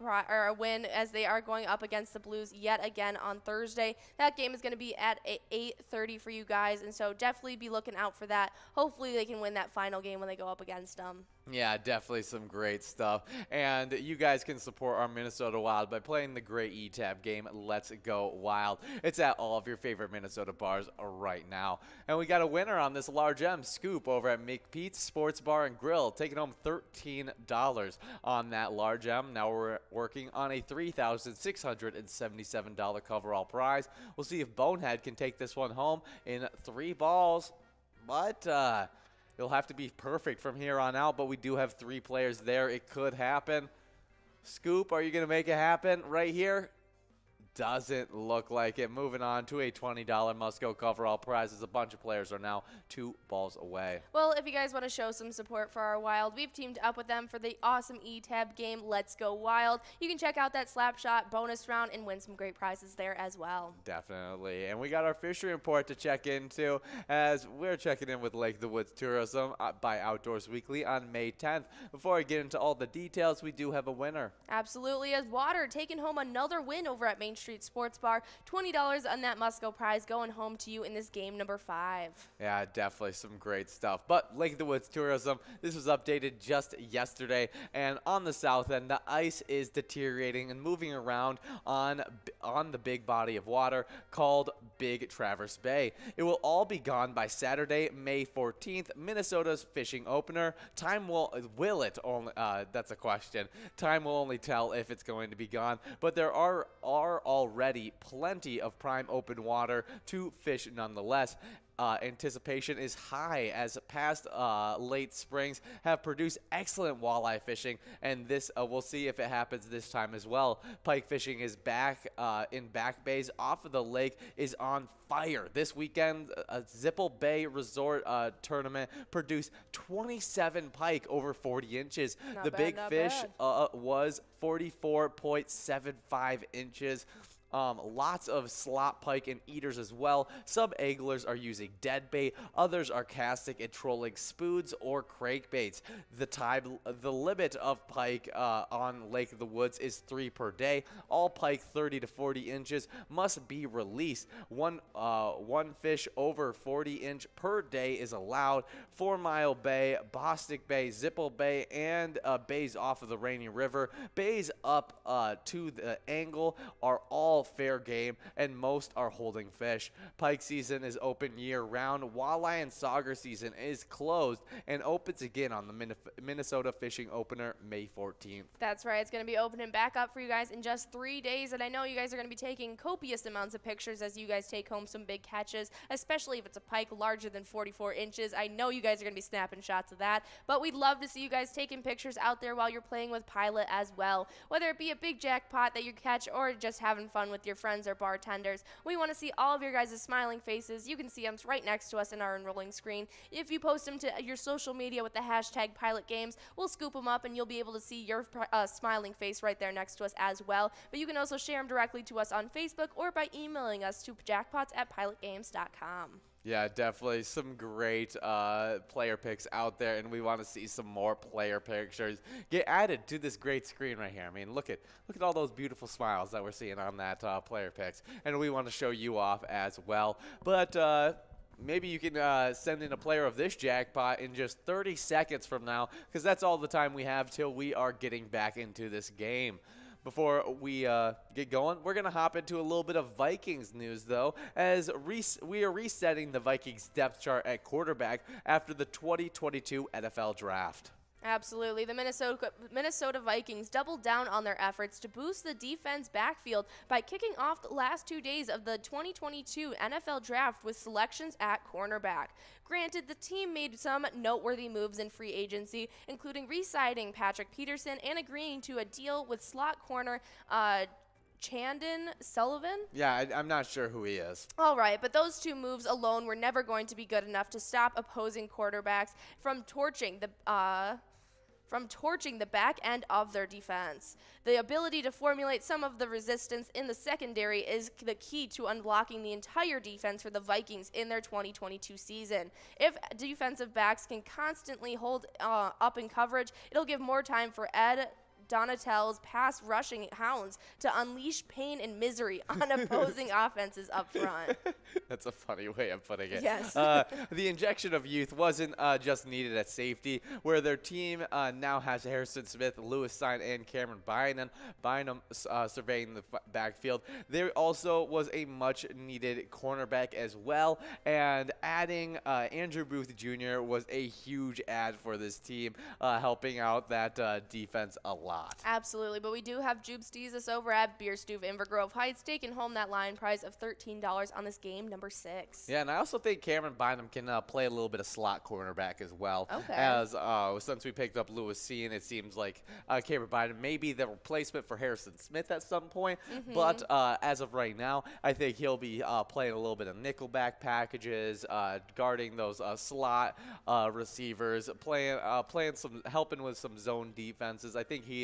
win, as they are going up against the Blues yet again on Thursday. That game is going to be at 8:30 for you guys, and so definitely be looking out for that. Hopefully they can win that final game when they go up against them. Yeah, definitely some great stuff. And you guys can support our Minnesota Wild by playing the great E-Tab game, Let's Go Wild. It's at all of your favorite Minnesota bars right now. And we got a winner on this large M scoop over at McPete's Sports Bar and Grill, taking home $13 on that large M. Now we're working on a $3,677 coverall prize. We'll see if Bonehead can take this one home in 3 balls. But it'll have to be perfect from here on out, but we do have 3 players there. It could happen. Scoop, are you going to make it happen right here? Doesn't look like it. Moving on to a $20 must-go coverall prize, as a bunch of players are now 2 balls away. Well, if you guys want to show some support for our Wild, we've teamed up with them for the awesome E-Tab game, Let's Go Wild. You can check out that Slapshot bonus round and win some great prizes there as well. Definitely. And we got our fishing report to check into, as we're checking in with Lake of the Woods Tourism by Outdoors Weekly on May 10th. Before I get into all the details, we do have a winner. Absolutely, as Water taking home another win over at Main Street Sports Bar. $20 on that must-go prize going home to you in this game number 5. Yeah, definitely some great stuff. But Lake of the Woods Tourism, this was updated just yesterday, and on the south end, the ice is deteriorating and moving around on the big body of water called Big Traverse Bay. It will all be gone by Saturday, May 14th, Minnesota's fishing opener. Time will it only, that's a question. Time will only tell if it's going to be gone, but there are already plenty of prime open water to fish nonetheless. Anticipation is high, as past late springs have produced excellent walleye fishing, and this we'll see if it happens this time as well. Pike fishing is back in back bays off of the lake is on fire. This weekend, a Zipple Bay Resort tournament produced 27 pike over 40 inches. The big fish was 44.75 inches. Lots of slot pike and eaters as well. Some anglers are using dead bait. Others are casting and trolling spoods or crankbaits. The limit of pike on Lake of the Woods is 3 per day. All pike 30 to 40 inches must be released. One fish over 40 inch per day is allowed. 4 Mile Bay, Bostic Bay, Zipple Bay, and bays off of the Rainy River. Bays up to the angle are all fair game, and most are holding fish. Pike season is open year-round. Walleye and sauger season is closed and opens again on the Minnesota Fishing Opener May 14th. That's right. It's going to be opening back up for you guys in just 3 days, and I know you guys are going to be taking copious amounts of pictures as you guys take home some big catches, especially if it's a pike larger than 44 inches. I know you guys are going to be snapping shots of that, but we'd love to see you guys taking pictures out there while you're playing with Pilot as well, whether it be a big jackpot that you catch or just having fun with your friends or bartenders. We want to see all of your guys' smiling faces. You can see them right next to us in our enrolling screen. If you post them to your social media with the hashtag Pilot Games, we'll scoop them up and you'll be able to see your smiling face right there next to us as well. But you can also share them directly to us on Facebook or by emailing us to jackpots@pilotgames.com. Yeah, definitely some great player picks out there, and we want to see some more player pictures get added to this great screen right here. I mean, look at all those beautiful smiles that we're seeing on that player picks, and we want to show you off as well. But maybe you can send in a player of this jackpot in just 30 seconds from now, because that's all the time we have till we are getting back into this game. Before we get going, we're going to hop into a little bit of Vikings news, though, as we are resetting the Vikings depth chart at quarterback after the 2022 NFL Draft. Absolutely. The Minnesota Vikings doubled down on their efforts to boost the defense backfield by kicking off the last 2 days of the 2022 NFL Draft with selections at cornerback. Granted, the team made some noteworthy moves in free agency, including re-signing Patrick Peterson and agreeing to a deal with slot corner Chandon Sullivan? Yeah, I'm not sure who he is. All right, but those two moves alone were never going to be good enough to stop opposing quarterbacks from torching the back end of their defense. The ability to formulate some of the resistance in the secondary is the key to unblocking the entire defense for the Vikings in their 2022 season. If defensive backs can constantly hold up in coverage, it'll give more time for Ed Donatel's pass rushing hounds to unleash pain and misery on opposing offenses up front. That's a funny way of putting it. Yes. The injection of youth wasn't just needed at safety, where their team now has Harrison Smith, Lewis Stein, and Cameron Bynum surveying the backfield. There also was a much-needed cornerback as well, and adding Andrew Booth Jr. was a huge add for this team, helping out that defense a lot. Absolutely, but we do have Jube Steezus over at Bierstube Invergrove Heights taking home that line prize of $13 on this game number 6. Yeah, and I also think Cameron Bynum can play a little bit of slot cornerback as well. Okay. As since we picked up Lewis Cine, it seems like Cameron Bynum may be the replacement for Harrison Smith at some point. But as of right now, I think he'll be playing a little bit of nickelback packages, guarding those slot receivers, helping with some zone defenses. I think he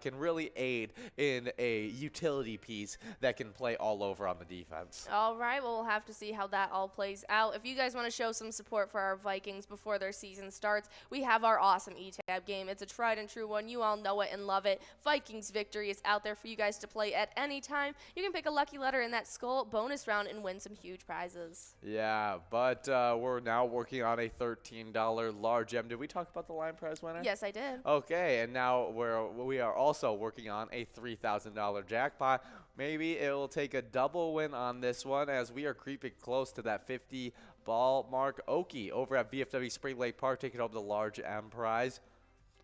can really aid in a utility piece that can play all over on the defense. All right, well, we'll have to see how that all plays out. If you guys want to show some support for our Vikings before their season starts, we have our awesome E-Tab game. It's a tried and true one. You all know it and love it. Vikings Victory is out there for you guys to play at any time. You can pick a lucky letter in that skull bonus round and win some huge prizes. Yeah, but we're now working on a $13 large M. Did we talk about the line prize winner? Yes, I did. Okay, and now we are also working on a $3,000 jackpot. Maybe it will take a double win on this one, as we are creeping close to that 50 ball mark. Okie over at VFW Spring Lake Park taking home the large M prize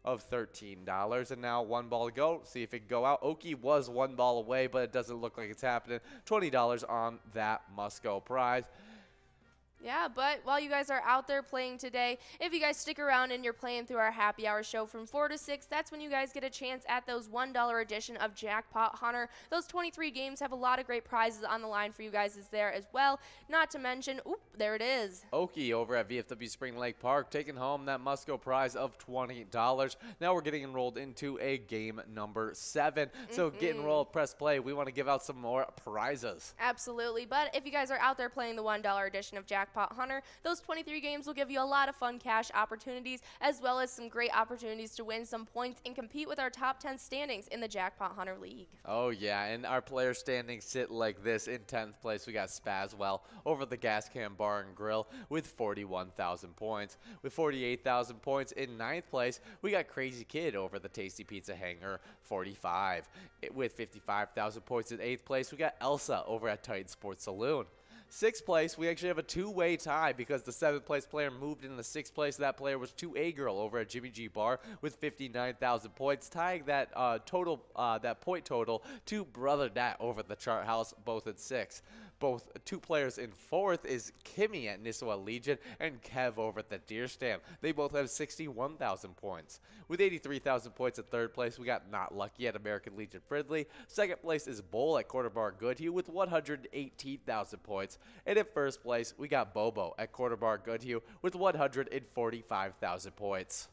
of $13. And now one ball to go. See if it can go out. Okie was one ball away, but it doesn't look like it's happening. $20 on that must-go prize. Yeah, but while you guys are out there playing today, if you guys stick around and you're playing through our happy hour show from 4 to 6, that's when you guys get a chance at those $1 edition of Jackpot Hunter. Those 23 games have a lot of great prizes on the line for you guys there as well. Not to mention, oop, there it is. Okie over at VFW Spring Lake Park taking home that must-go prize of $20. Now we're getting enrolled into a game number 7. So get enrolled, press play. We want to give out some more prizes. Absolutely, but if you guys are out there playing the $1 edition of Jackpot Hunter, those 23 games will give you a lot of fun cash opportunities, as well as some great opportunities to win some points and compete with our top 10 standings in the Jackpot Hunter League. Oh yeah, and our player standings sit like this. In 10th place, we got Spazwell over the Gas Can Bar and Grill with 41,000 points. With 48,000 points in 9th place, we got Crazy Kid over the Tasty Pizza Hangar, 45. With 55,000 points in 8th place, we got Elsa over at Titan Sports Saloon. 6th place, we actually have a two-way tie because the 7th place player moved into the 6th place. That player was 2A Girl over at Jimmy G Bar with 59,000 points, tying that that point total to Brother Dat over at the Chart House, both at 6. Both two players in 4th is Kimmy at Nisswa Legion and Kev over at the Deer Stand. They both have 61,000 points. With 83,000 points in 3rd place, we got Not Lucky at American Legion Fridley. 2nd place is Bull at Quarter Bar Goodhue with 118,000 points. And in 1st place, we got Bobo at Quarter Bar Goodhue with 145,000 points.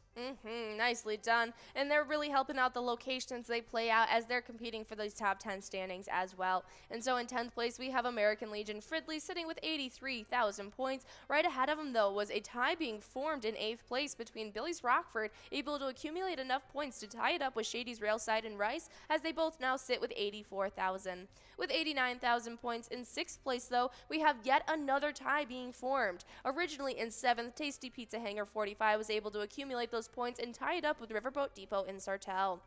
Nicely done. And they're really helping out the locations they play out as they're competing for these top 10 standings as well. And so in 10th place, we have American Legion Fridley sitting with 83,000 points. Right ahead of them, though, was a tie being formed in 8th place between Billy's Rockford, able to accumulate enough points to tie it up with Shady's Railside and Rice, as they both now sit with 84,000. With 89,000 points in 6th place, though, we have yet another tie being formed. Originally in 7th, Tasty Pizza Hangar 45 was able to accumulate those points and tie it up with Riverboat Depot in Sartell.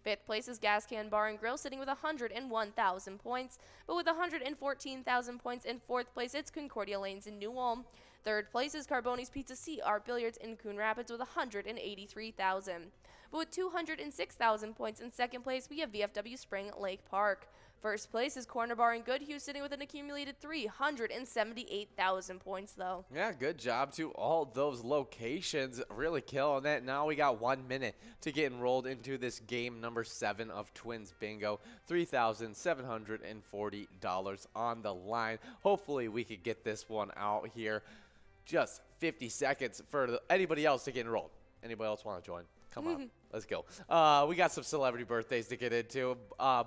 Fifth place is Gas Can Bar and Grill, sitting with 101,000 points. But with 114,000 points in fourth place, it's Concordia Lanes in New Ulm. Third place is Carboni's Pizza C Art Billiards in Coon Rapids with 183,000. But with 206,000 points in second place, we have VFW Spring Lake Park. First place is Corner Bar in Goodhue, sitting with an accumulated 378,000 points, though. Yeah, good job to all those locations. Really killing it. Now we got 1 minute to get enrolled into this game number 7 of Twins Bingo. $3,740 on the line. Hopefully we could get this one out here. Just 50 seconds for anybody else to get enrolled. Anybody else want to join? Come on, let's go. We got some celebrity birthdays to get into.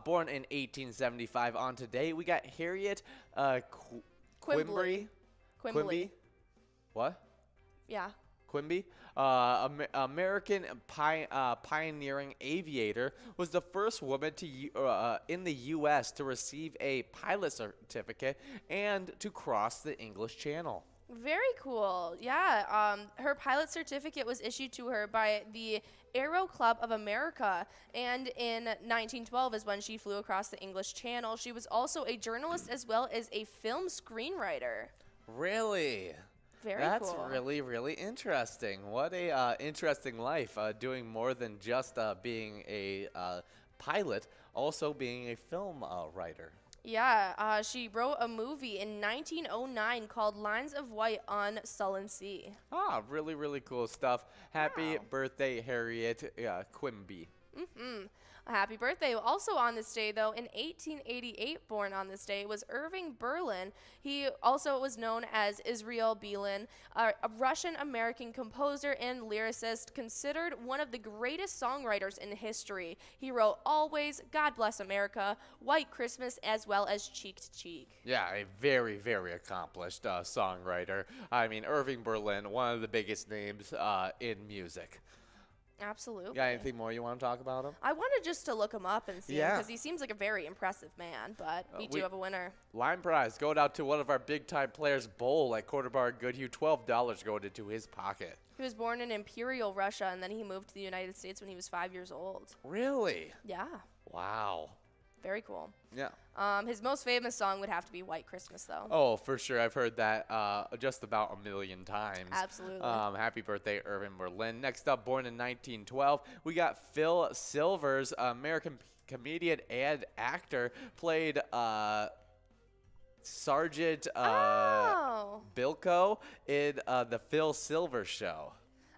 Born in 1875 on today, we got Harriet Quimby. What? Yeah. Quimby, American pioneering aviator, was the first woman to in the U.S. to receive a pilot certificate and to cross the English Channel. Very cool. Yeah. Her pilot certificate was issued to her by the Aero Club of America, and in 1912 is when she flew across the English Channel. She was also a journalist as well as a film screenwriter. Really? Very That's cool. really, really interesting. What a interesting life, doing more than just being a pilot, also being a film writer. Yeah, she wrote a movie in 1909 called Lines of White on Sullen Sea. Ah, really, really cool stuff. Happy Wow. birthday, Harriet Quimby. Happy birthday. Also on this day, though, in 1888, born on this day, was Irving Berlin. He also was known as Israel Belin, a Russian-American composer and lyricist, considered one of the greatest songwriters in history. He wrote Always, God Bless America, White Christmas, as well as Cheek to Cheek. Yeah, a very, very accomplished songwriter. I mean, Irving Berlin, one of the biggest names in music. Absolutely. Got anything more you want to talk about him? I wanted just to look him up and see him Yeah. because he seems like a very impressive man, but we do have a winner. Line prize going out to one of our big-time players, Bowl, at Quarter Bar Goodhue. $12 going into his pocket. He was born in Imperial Russia, and then he moved to the United States when he was 5 years old. Really? Yeah, Wow. very cool. Yeah. His most famous song would have to be White Christmas, though. Oh, for sure. I've heard that just about a million times. Absolutely. Happy birthday, Irving Berlin. Next up, born in 1912, we got Phil Silvers, American comedian and actor, played Sergeant Oh. Bilko in the Phil Silvers Show.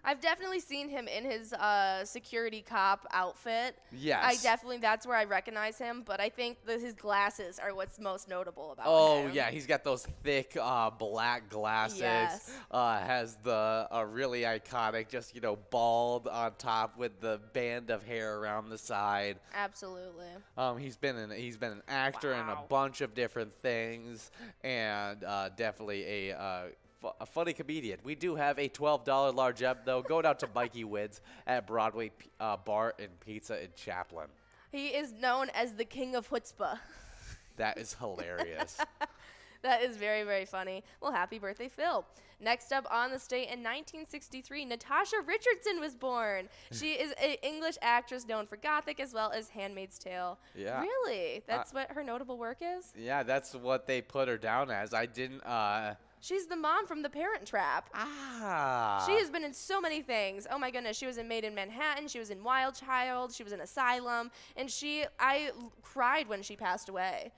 I've definitely seen him in his security cop outfit. Yes. That's where I recognize him, but I think that his glasses are what's most notable about Oh, him. yeah, he's got those thick black glasses. Yes. Has the really iconic, just, bald on top with the band of hair around the side. Absolutely. He's been an actor in a bunch of different things, and definitely a funny comedian. We do have a $12 large up, though, going out to Mikey Wids at Broadway Bar and Pizza in Chaplin. He is known as the King of Chutzpah. That is hilarious. That is very, very funny. Well, happy birthday, Phil. Next up on this day in 1963, Natasha Richardson was born. She is an English actress known for Gothic as well as Handmaid's Tale. Yeah. Really? That's what her notable work is? Yeah, that's what they put her down as. I didn't. She's the mom from The Parent Trap. Ah. She has been in so many things. Oh my goodness, she was in Made in Manhattan, she was in Wild Child, she was in Asylum, and I cried when she passed away.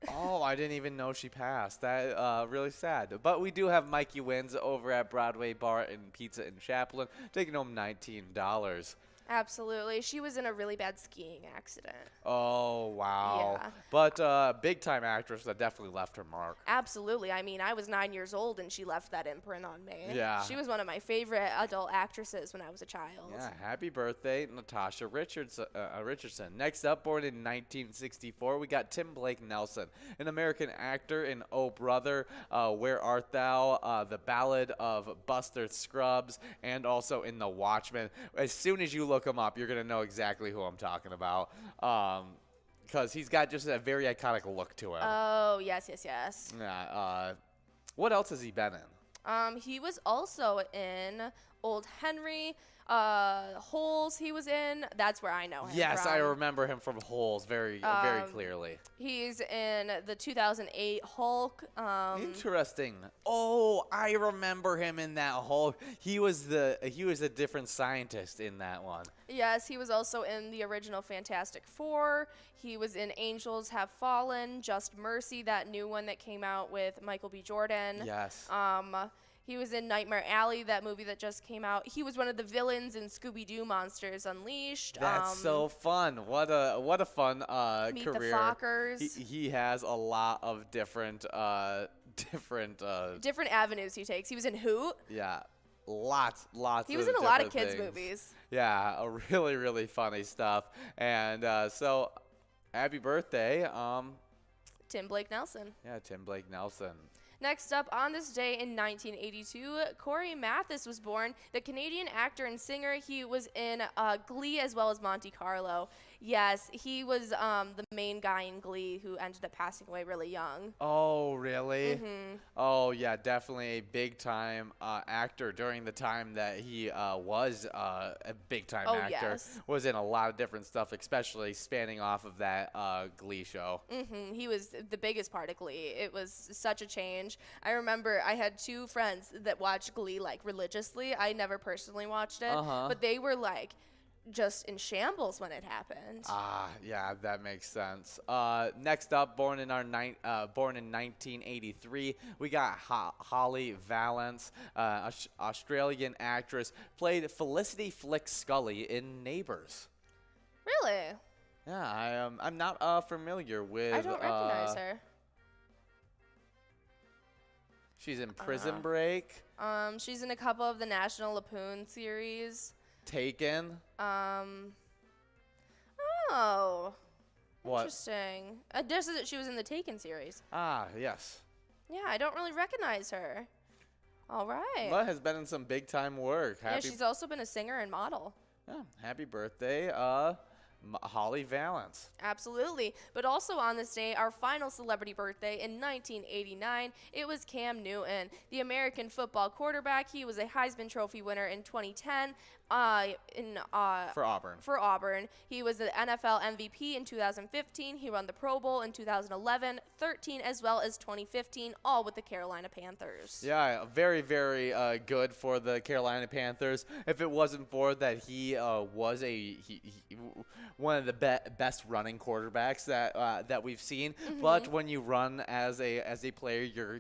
Oh, I didn't even know she passed. That really sad. But we do have Mikey Wins over at Broadway Bar and Pizza in Chaplin, taking home $19. Absolutely. She was in a really bad skiing accident. Oh, wow. Yeah. But big-time actress that definitely left her mark. Absolutely. I mean, I was 9 years old and she left that imprint on me. Yeah. She was one of my favorite adult actresses when I was a child. Yeah, happy birthday, Natasha Richardson. Next up, born in 1964, we got Tim Blake Nelson, an American actor in Oh Brother, Where Art Thou, The Ballad of Buster Scruggs, and also in The Watchmen. As soon as you look him up, you're going to know exactly who I'm talking about. Because he's got just a very iconic look to him. Oh, yes, yes, yes. Yeah. What else has he been in? He was also in, Old Henry, Holes he was in. That's where I know him Yes, from. I remember him from Holes very clearly. He's in the 2008 Hulk. Interesting. Oh, I remember him in that Hulk. He was a different scientist in that one. Yes, he was also in the original Fantastic Four. He was in Angels Have Fallen, Just Mercy, that new one that came out with Michael B. Jordan. Yes. He was in Nightmare Alley, that movie that just came out. He was one of the villains in Scooby-Doo Monsters Unleashed. That's so fun. What a fun Meet career. the Fockers. He has a lot of different Different avenues he takes. He was in Hoot. yeah. Lots. He was of in a lot of different kids' things. movies. Yeah, a really funny stuff. And so, happy birthday, Tim Blake Nelson. yeah, Tim Blake Nelson. Next up, on this day in 1982, Corey Mathis was born. The Canadian actor and singer. He was in Glee as well as Monte Carlo. Yes, he was the main guy in Glee who ended up passing away really young. Oh, really? Mm-hmm. Oh, yeah, definitely a big-time actor during the time that he was a big-time actor. Yes. Was in a lot of different stuff, especially spanning off of that Glee show. Mm-hmm. He was the biggest part of Glee. It was such a change. I remember I had two friends that watched Glee like religiously. I never personally watched it, but they were like just in shambles when it happened. Yeah, that makes sense. Next up, born in 1983, we got Holly Valance, Australian actress, played Felicity Flick Scully in Neighbours. Really? Yeah, I'm not familiar with. I don't recognize her. She's in Prison Break. She's in a couple of the National Lampoon series. Taken. Oh. What? Interesting. She was in the Taken series. Yes. Yeah, I don't really recognize her. All right. But has been in some big time work. Yeah, she's also been a singer and model. Yeah, happy birthday, Holly Valance. Absolutely. But also on this day, our final celebrity birthday in 1989, it was Cam Newton, the American football quarterback. He was a Heisman Trophy winner in 2010. For Auburn. For Auburn. He was the NFL MVP in 2015. He won the Pro Bowl in 2011, 13, as well as 2015, all with the Carolina Panthers. Yeah, very good for the Carolina Panthers. If it wasn't for that, he was one of the best running quarterbacks that we've seen. But when you run as a player,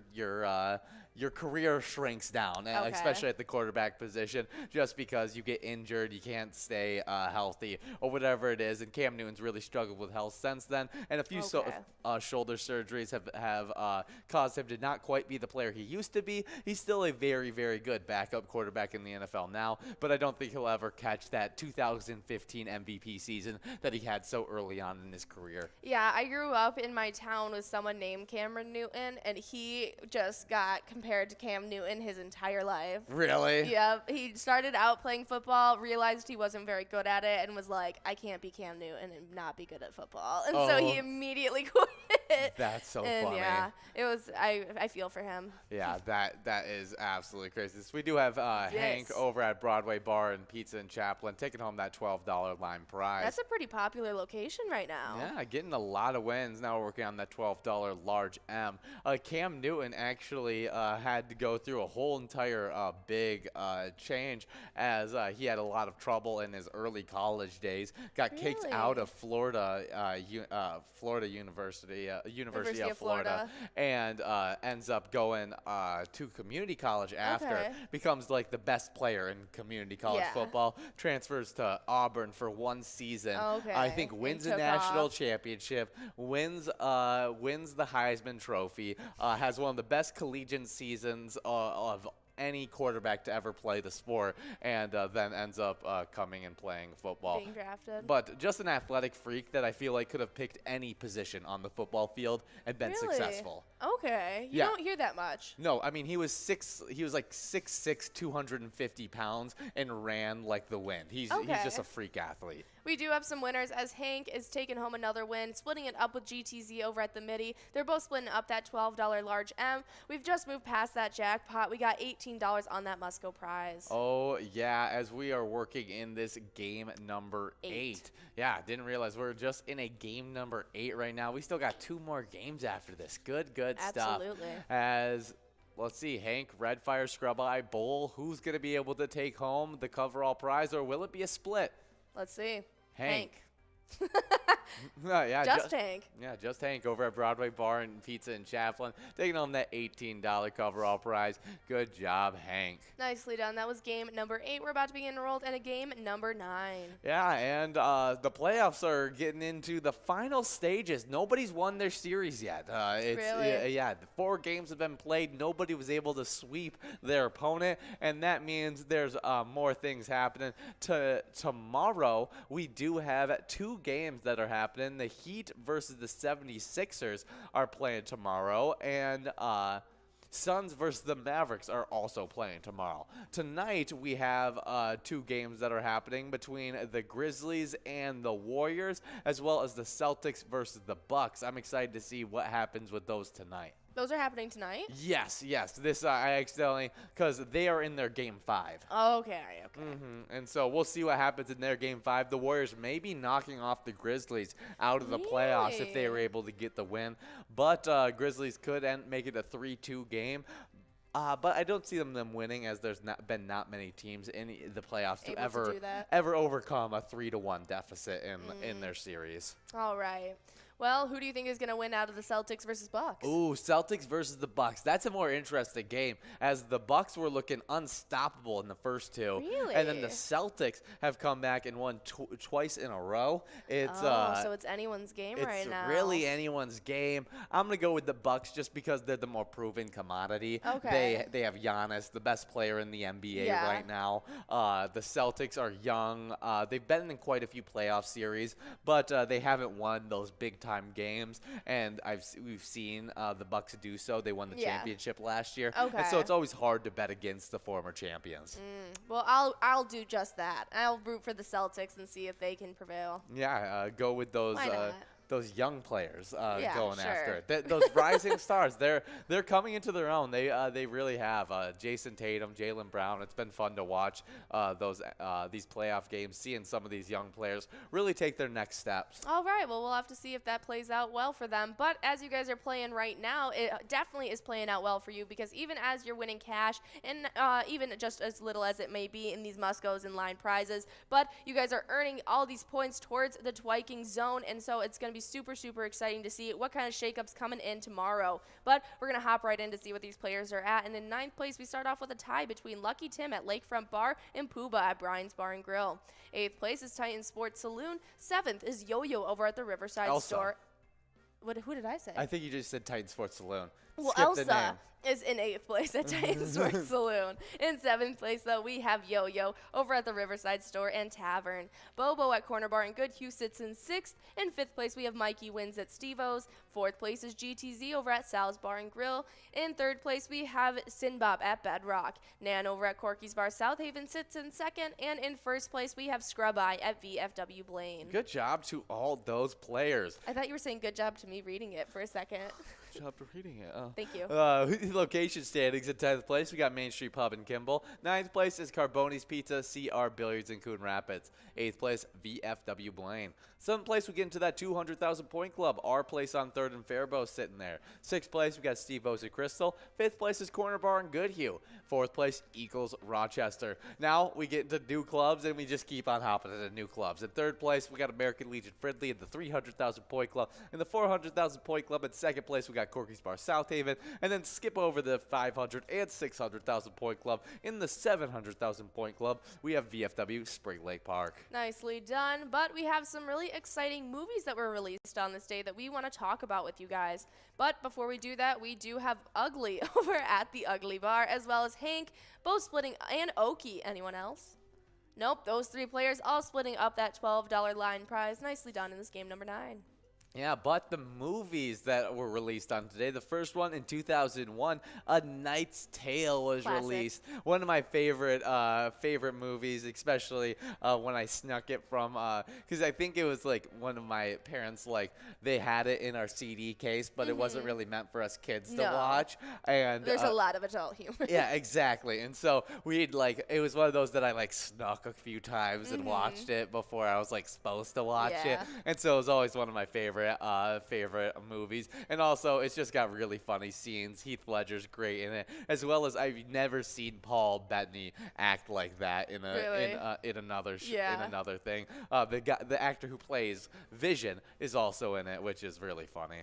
your career shrinks down, especially at the quarterback position, just because you get injured, you can't stay healthy, or whatever it is. And Cam Newton's really struggled with health since then, and a few shoulder surgeries have caused him to not quite be the player he used to be. He's still a very good backup quarterback in the NFL now, but I don't think he'll ever catch that 2015 MVP season that he had so early on in his career. Yeah, I grew up in my town with someone named Cameron Newton, and he just got compared to Cam Newton his entire life. Really? Yep. He started out playing football, realized he wasn't very good at it, and was like, I can't be Cam Newton and not be good at football. And so he immediately quit. That's so and funny. Yeah, it was. I feel for him. Yeah, that is absolutely crazy. So we do have Hank over at Broadway Bar and Pizza in Chaplin taking home that $12 line prize. That's a pretty popular location right now. Yeah, getting a lot of wins. Now we're working on that $12 large M. Cam Newton actually had to go through a whole entire big change as he had a lot of trouble in his early college days. Got kicked out of Florida University of Florida, and ends up going to community college after. Becomes like the best player in community college football. Transfers to Auburn for one season. I think wins a national championship. Wins the Heisman Trophy. Has one of the best collegiate seasons of any quarterback to ever play the sport, and then ends up coming and playing football. Being drafted. But just an athletic freak that I feel like could have picked any position on the football field and been successful. Okay. You don't hear that much. No, I mean he was like 6'6", 250 pounds, and ran like the wind. He's just a freak athlete. We do have some winners as Hank is taking home another win, splitting it up with GTZ over at the Midi. They're both splitting up that $12 large M. We've just moved past that jackpot. We got $18 on that Musco prize. Oh, yeah, as we are working in this game number 8. Yeah, didn't realize we're just in a game number 8 right now. We still got 2 more games after this. Good stuff. Absolutely. As, let's see, Hank, Redfire, Scrub Eye, Bull, who's going to be able to take home the coverall prize, or will it be a split? Let's see. Hank. Just Hank. Yeah, just Hank over at Broadway Bar and Pizza in Chaplin, taking home that $18 coverall prize. Good job, Hank. Nicely done. That was game number 8. We're about to be enrolled in a game number 9. Yeah, and the playoffs are getting into the final stages. Nobody's won their series yet. Really? Yeah, the 4 games have been played. Nobody was able to sweep their opponent, and that means there's more things happening. Tomorrow, we do have 2 games that are happening. The Heat versus the 76ers are playing tomorrow, and Suns versus the Mavericks are also playing tomorrow. Tonight, we have 2 games that are happening between the Grizzlies and the Warriors, as well as the Celtics versus the Bucks. I'm excited to see what happens with those tonight. Those are happening tonight? Yes. This I accidentally, because they are in their game 5. Okay. And so we'll see what happens in their game 5. The Warriors may be knocking off the Grizzlies out of the playoffs if they were able to get the win. But Grizzlies could make it a 3-2 game. But I don't see them winning, as there's been not many teams in the playoffs to ever overcome a 3-1 deficit in their series. All right. Well, who do you think is going to win out of the Celtics versus Bucks? Ooh, Celtics versus the Bucks. That's a more interesting game, as the Bucks were looking unstoppable in the first 2. Really? And then the Celtics have come back and won twice in a row. So it's anyone's game right now. It's really anyone's game. I'm going to go with the Bucks just because they're the more proven commodity. Okay. They have Giannis, the best player in the NBA right now. The Celtics are young. They've been in quite a few playoff series, but they haven't won those big-time games, and we've seen the Bucks do so. They won the championship last year, and so it's always hard to bet against the former champions. Well, I'll do just that. I'll root for the Celtics and see if they can prevail. Yeah, go with those young players going sure. after it. Those rising stars, they're coming into their own. They really have. Jason Tatum, Jaylen Brown. It's been fun to watch these playoff games, seeing some of these young players really take their next steps. All right. Well, we'll have to see if that plays out well for them. But as you guys are playing right now, it definitely is playing out well for you, because even as you're winning cash, and even just as little as it may be in these Muscos and line prizes, but you guys are earning all these points towards the Twiking zone, and so it's going to be super exciting to see what kind of shakeups coming in tomorrow. But we're going to hop right in to see what these players are at. And in 9th place, we start off with a tie between Lucky Tim at Lakefront Bar and Pooba at Brian's Bar and Grill. 8th place is Titan Sports Saloon. 7th is Yo-Yo over at the Riverside store. Who did I say? I think you just said Titan Sports Saloon. Well, Skip the Elsa name. is in 8th place at Titan Sports Saloon. In 7th place, though, we have Yo-Yo over at the Riverside Store and Tavern. Bobo at Corner Bar and Good Hugh sits in 6th. In 5th place, we have Mikey Wins at Steve-O's. 4th place is GTZ over at Sal's Bar and Grill. In 3rd place, we have Sinbop at Bedrock. Nan over at Corky's Bar South Haven sits in 2nd. And in 1st place, we have Scrub Eye at VFW Blaine. Good job to all those players. I thought you were saying good job to me reading it for a second. Good job for reading it. Thank you. Location standings in 10th place, we got Main Street Pub in Kimball. 9th place is Carboni's Pizza, CR Billiards in Coon Rapids. 8th place, VFW Blaine. 7th place, we get into that 200,000 point club. Our place on 3rd and Faribault sitting there. 6th place, we got Steve O's at Crystal. 5th place is Corner Bar and Goodhue. 4th place, Eagles Rochester. Now we get into new clubs, and we just keep on hopping into new clubs. In 3rd place, we got American Legion Fridley in the 300,000 point club. In the 400,000 point club, in 2nd place, we got Corky's Bar South Haven. And then skip over the 500 and 600,000 point club. In the 700,000 point club, we have VFW Spring Lake Park. Nicely done. But we have some really exciting movies that were released on this day that we want to talk about with you guys. But before we do that, we do have Ugly over at the Ugly Bar, as well as Hank, both splitting, and Oki. Anyone else? Nope, those 3 players all splitting up that $12 line prize. Nicely done in this game number 9. Yeah, but the movies that were released on today, the first one in 2001, A Knight's Tale was Classic. released. One of my favorite movies, especially when I snuck it from, because I think it was like one of my parents, like they had it in our CD case, but it wasn't really meant for us kids to No. watch. And There's a lot of adult humor. yeah, exactly. And so we'd like, it was one of those that I like snuck a few times and watched it before I was like supposed to watch it. Yeah. And so it was always one of my favorite movies. And also it's just got really funny scenes. Heath Ledger's great in it, as well as I've never seen Paul Bettany act like that in another thing. The actor who plays Vision is also in it, which is really funny.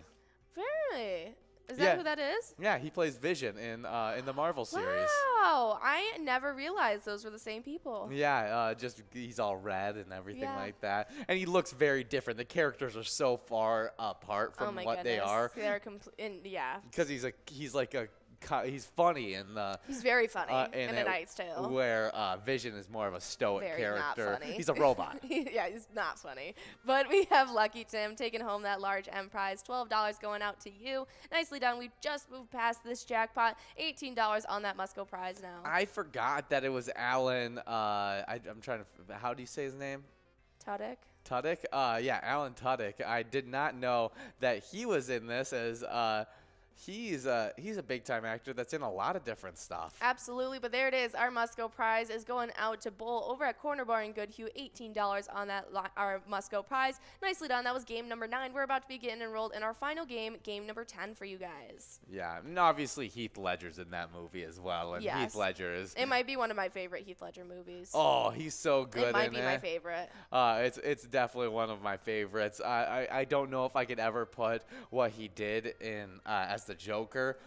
Really? Is that Yeah. who that is? Yeah, he plays Vision in the Marvel series. Wow, I never realized those were the same people. Yeah, just he's all red and everything Yeah. like that, and he looks very different. The characters are so far apart Oh from my what goodness. they are, They're yeah. because he's funny in the He's very funny in in A Knight's Tale. where Vision is more of a stoic Very not character. funny. He's a robot. Yeah, he's not funny. But we have Lucky Tim taking home that large M prize, $12 going out to you. Nicely done. We've just moved past this jackpot. $18 on that Musco prize now. I forgot that it was Alan. I'm trying to. How do you say his name? Tudyk. Tudyk? Yeah, Alan Tudyk. I did not know that he was in this, as he's a big time actor that's in a lot of different stuff. Absolutely, but there it is. Our Musco prize is going out to Bull over at Corner Bar in Goodhue. $18 on that our Musco prize. Nicely done. That was game number 9. We're about to be getting enrolled in our final game, game number 10 for you guys. Yeah, and obviously Heath Ledger's in that movie as well, and Yes. Heath Ledger is. It might be one of my favorite Heath Ledger movies. Oh, he's so good. it might in be my favorite. It's definitely one of my favorites. I don't know if I could ever put what he did in as the Joker.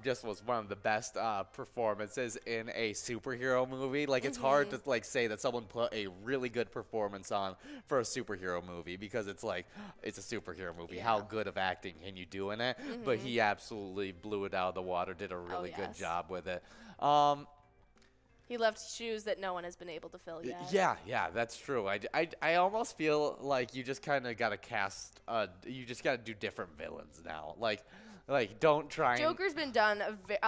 Just was one of the best performances in a superhero movie. Like it's hard to like say that someone put a really good performance on for a superhero movie, because it's like it's a superhero movie. Yeah. How good of acting can you do in it? But he absolutely blew it out of the water. Did a really good yes. job with it. He left shoes that no one has been able to fill yet. Yeah, that's true. I almost feel like you just kind of got to cast, you just got to do different villains now. Like don't try and. Joker's been done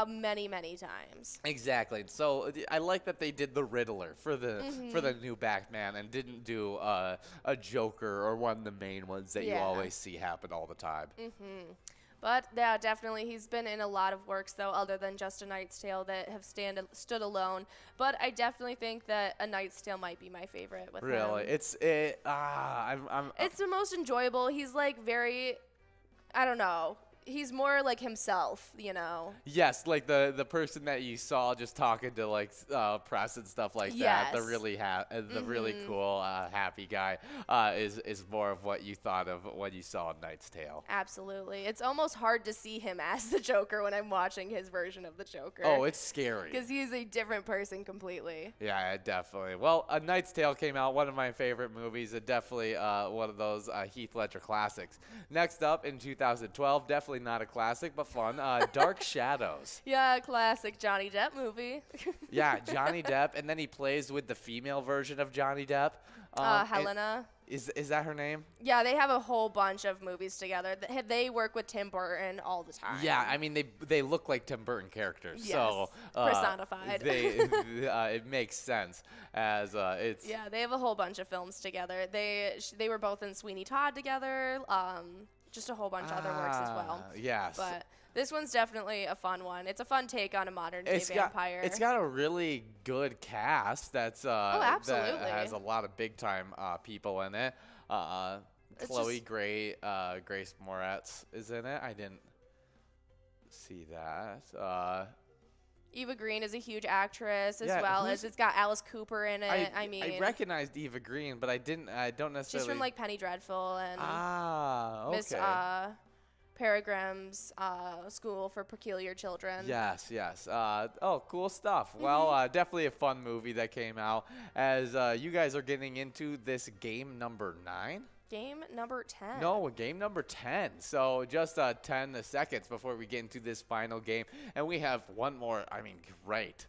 many, many times. Exactly. So I like that they did the Riddler for the new Batman and didn't do a Joker or one of the main ones that you Yeah. always see happen all the time. But yeah, definitely, he's been in a lot of works though, other than just A Knight's Tale, that have stood alone. But I definitely think that A Knight's Tale might be my favorite with Really, him. I'm. It's the most enjoyable. He's like very, I don't know. He's more like himself, you know. Yes, like the person that you saw just talking to like press and stuff like that. The Yes. really really cool happy guy is more of what you thought of when you saw Knight's Tale. Absolutely. It's almost hard to see him as the Joker when I'm watching his version of the Joker. Oh, it's scary. because he's a different person completely. Yeah, definitely. Well, A Knight's Tale came out, one of my favorite movies, and definitely one of those Heath Ledger classics. Next up in 2012, definitely not a classic, but fun, Dark Shadows. Yeah, classic Johnny Depp movie. Yeah, Johnny Depp, and then he plays with the female version of Johnny Depp. Helena. Is that her name? Yeah, they have a whole bunch of movies together. They work with Tim Burton all the time. Yeah, I mean they look like Tim Burton characters, Yes, so personified. It makes sense as it's. Yeah, they have a whole bunch of films together. They were both in Sweeney Todd together. Just a whole bunch of other works as well. Yes. But this one's definitely a fun one. It's a fun take on a modern day vampire. It's got a really good cast. That's absolutely. that has a lot of big time people in it. Chloe Grace Moretz is in it. I didn't see that. Eva Green is a huge actress, as Yeah, well as it's got Alice Cooper in it. I mean, I recognized Eva Green, but I don't necessarily. she's from like Penny Dreadful and okay. Miss Peregrine's School for Peculiar Children. Yes. Cool stuff. Well, definitely a fun movie that came out. As you guys are getting into this game number 9. Game number 10. No, game number 10. So just 10 seconds before we get into this final game. And we have one more, great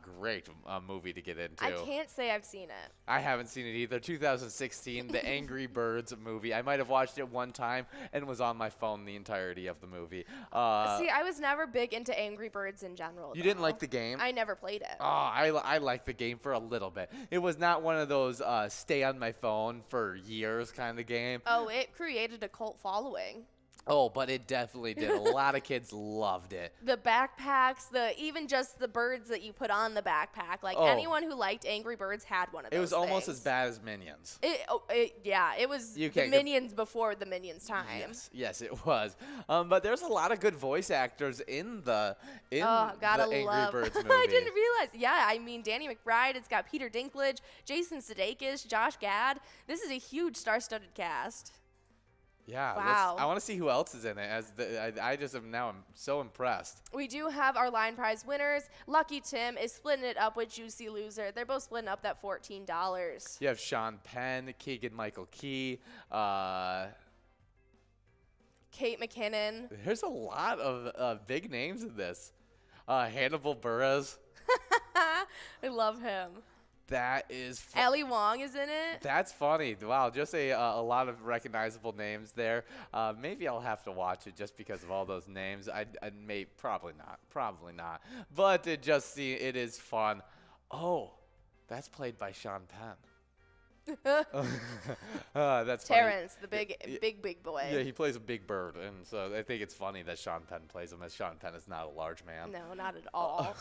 great movie to get into. I can't say I've seen it. I haven't seen it either. 2016, the Angry Birds movie. I might have watched it one time and was on my phone the entirety of the movie. See, I was never big into Angry Birds in general. You didn't though. like the game? I never played it. Oh, I liked the game for a little bit. It was not one of those stay on my phone for years kind of game. Oh, it created a cult following. Oh, but it definitely did. A lot of kids loved it. The backpacks, even just the birds that you put on the backpack. Like anyone who liked Angry Birds had one of those. It was almost things. as bad as Minions. Yeah, it was You the can't Minions before the Minions time. Yes, it was. But there's a lot of good voice actors in the Angry Birds movie. I didn't realize. Yeah, I mean Danny McBride. It's got Peter Dinklage, Jason Sudeikis, Josh Gad. This is a huge star-studded cast. Yeah, wow. I want to see who else is in it. I just am now so impressed. We do have our line prize winners. Lucky Tim is splitting it up with Juicy Loser. They're both splitting up that $14. You have Sean Penn, Keegan-Michael Key, Kate McKinnon. There's a lot of big names in this. Hannibal Buress. I love him. That is Ali Wong is in it. That's funny. Wow, just a lot of recognizable names there. Maybe I'll have to watch it just because of all those names. I may probably not. But it is fun. Oh, that's played by Sean Penn. That's Terrence, funny. the big boy. Yeah, he plays a big bird, and so I think it's funny that Sean Penn plays him, as Sean Penn is not a large man. No, not at all.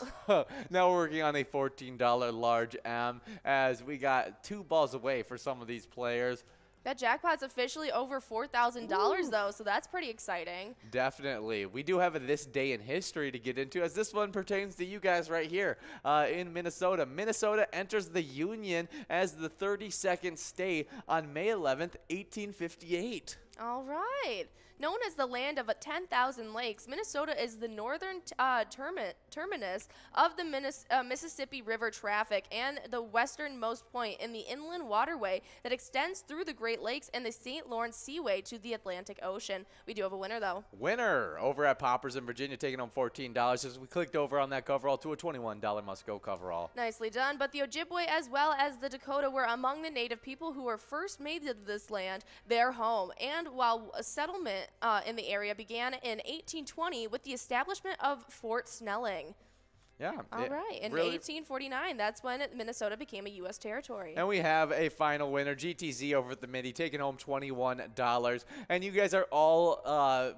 Now we're working on a $14 large M, as we got 2 balls away for some of these players. That jackpot's officially over $4,000 though, so that's pretty exciting. Definitely. We do have a This Day in History to get into, as this one pertains to you guys right here in Minnesota. Minnesota enters the Union as the 32nd state on May 11th, 1858. All right. Known as the land of 10,000 lakes, Minnesota is the northern terminus of the Mississippi River traffic and the westernmost point in the inland waterway that extends through the Great Lakes and the St. Lawrence Seaway to the Atlantic Ocean. We do have a winner, though. Winner over at Poppers in Virginia, taking home $14 as we clicked over on that coverall to a $21 must-go coverall. Nicely done. But the Ojibwe as well as the Dakota were among the native people who were first made of this land their home. And while a settlement in the area began in 1820 with the establishment of Fort Snelling. Yeah. All right. In 1849, that's when Minnesota became a U.S. territory. And we have a final winner, GTZ over at the Midi, taking home $21. And you guys are all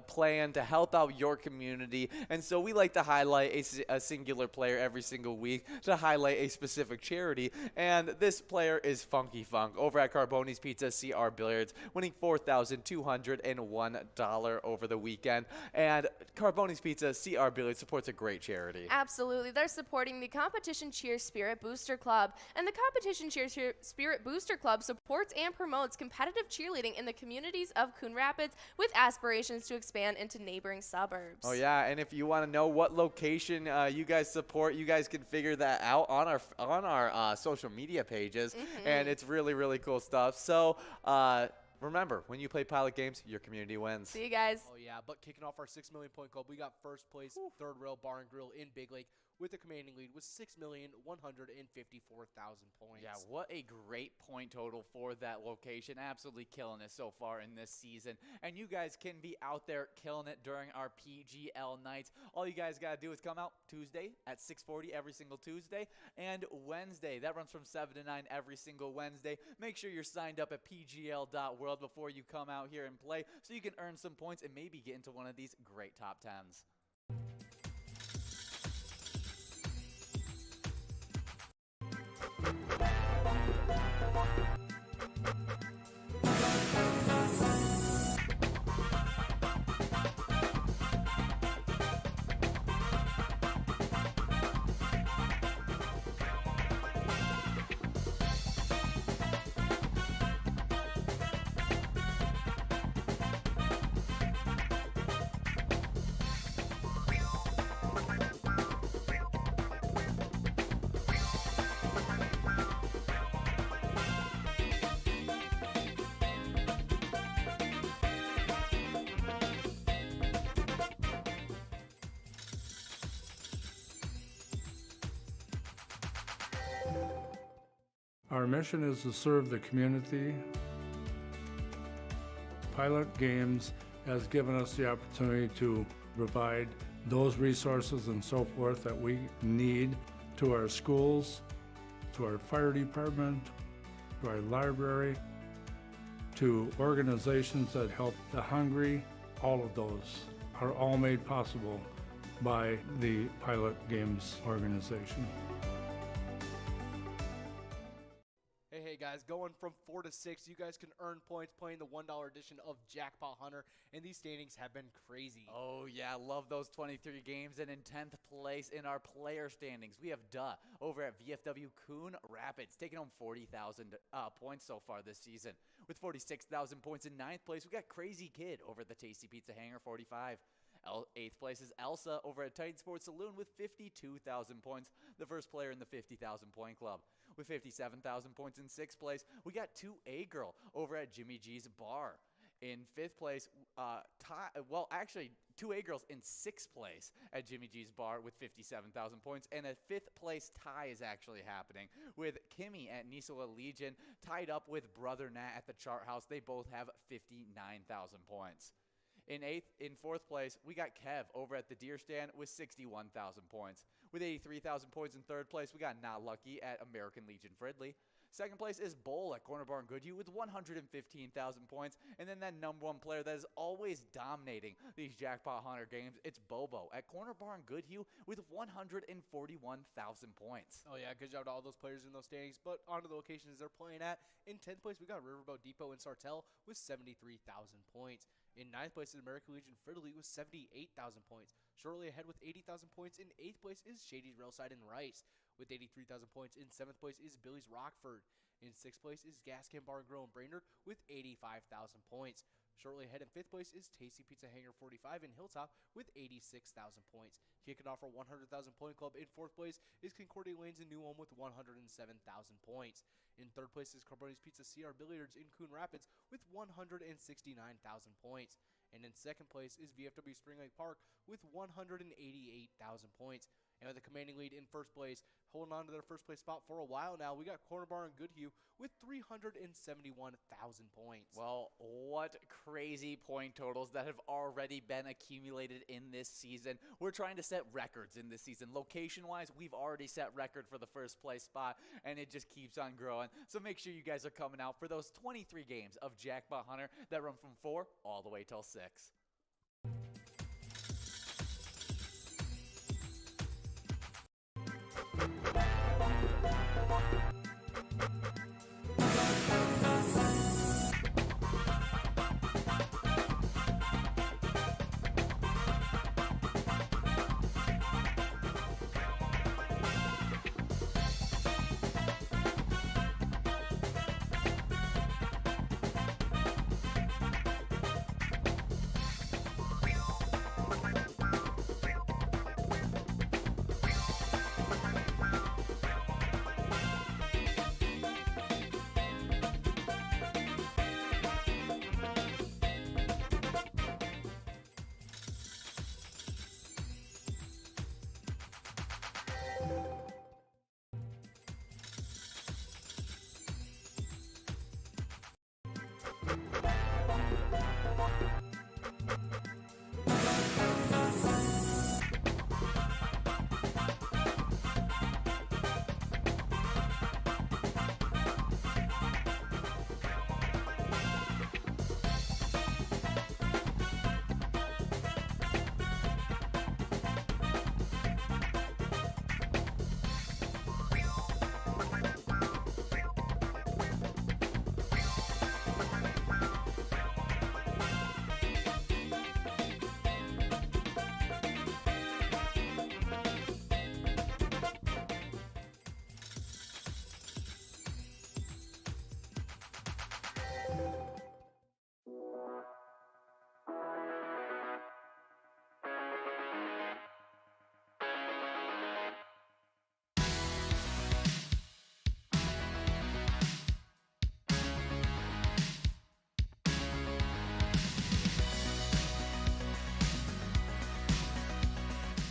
playing to help out your community. And so we like to highlight a singular player every single week to highlight a specific charity. And this player is Funky Funk over at Carboni's Pizza CR Billiards, winning $4,201 over the weekend. And Carboni's Pizza CR Billiards supports a great charity. Absolutely. They're supporting the Competition Cheer Spirit Booster Club. And the Competition Cheer Spirit Booster Club supports and promotes competitive cheerleading in the communities of Coon Rapids with aspirations to expand into neighboring suburbs. Oh, yeah. And if you want to know what location you guys support, you guys can figure that out on our social media pages. And it's really, really cool stuff. So, remember, when you play Pilot games, your community wins. See you guys. Oh, yeah, but kicking off our 6 million point club, we got first place, Third Rail Bar and Grill in Big Lake with the commanding lead with 6,154,000 points. Yeah, what a great point total for that location. Absolutely killing it so far in this season. And you guys can be out there killing it during our PGL nights. All you guys got to do is come out Tuesday at 6:40 every single Tuesday, and Wednesday. That runs from 7 to 9 every single Wednesday. Make sure you're signed up at pgl.world before you come out here and play so you can earn some points and maybe get into one of these great top 10s. Our mission is to serve the community. Pilot Games has given us the opportunity to provide those resources and so forth that we need to our schools, to our fire department, to our library, to organizations that help the hungry. All of those are all made possible by the Pilot Games organization. Hey guys, going from 4 to 6, you guys can earn points playing the $1 edition of Jackpot Hunter, and these standings have been crazy. Oh yeah, love those 23 games, and in 10th place in our player standings, we have Duh over at VFW Coon Rapids, taking home 40,000 points so far this season. With 46,000 points in 9th place, we got Crazy Kid over at the Tasty Pizza Hangar, 45. 8th place is Elsa over at Titan Sports Saloon with 52,000 points, the first player in the 50,000 point club. With 57,000 points in 6th place, we got 2A Girl over at Jimmy G's Bar. In 5th place, 2A Girls in 6th place at Jimmy G's Bar with 57,000 points, and a 5th place tie is actually happening with Kimmy at Nisola Legion tied up with Brother Nat at the Chart House. They both have 59,000 points. In 4th place, we got Kev over at the Deer Stand with 61,000 points. With 83,000 points in 3rd place, we got Not Lucky at American Legion Fridley. 2nd place is Bowl at Corner Bar and Goodhue with 115,000 points. And then that #1 player that is always dominating these Jackpot Hunter games, it's Bobo at Corner Bar and Goodhue with 141,000 points. Oh yeah, good job to all those players in those standings. But on to the locations they're playing at. In 10th place, we got Riverboat Depot and Sartell with 73,000 points. In 9th place is American Legion Fridley with 78,000 points. Shortly ahead with 80,000 points in 8th place is Shady's Railside and Rice with 83,000 points. In 7th place is Billy's Rockford. In 6th place is Gas Can Bar and Grill in Brainerd with 85,000 points. Shortly ahead in 5th place is Tasty Pizza Hangar 45 in Hilltop with 86,000 points. Kicking off our 100,000 point club in 4th place is Concordia Lanes in New Ulm with 107,000 points. In 3rd place is Carboni's Pizza CR Billiards in Coon Rapids with 169,000 points. And in 2nd place is VFW Spring Lake Park with 188,000 points. And with a commanding lead in 1st place, holding on to their 1st place spot for a while now, we got Corner Bar and Goodhue with 371,000 points. Well, what crazy point totals that have already been accumulated in this season. We're trying to set records in this season. Location-wise, we've already set record for the 1st place spot, and it just keeps on growing. So make sure you guys are coming out for those 23 games of Jackpot Hunter that run from 4 all the way till 6.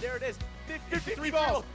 There it is. 53 balls.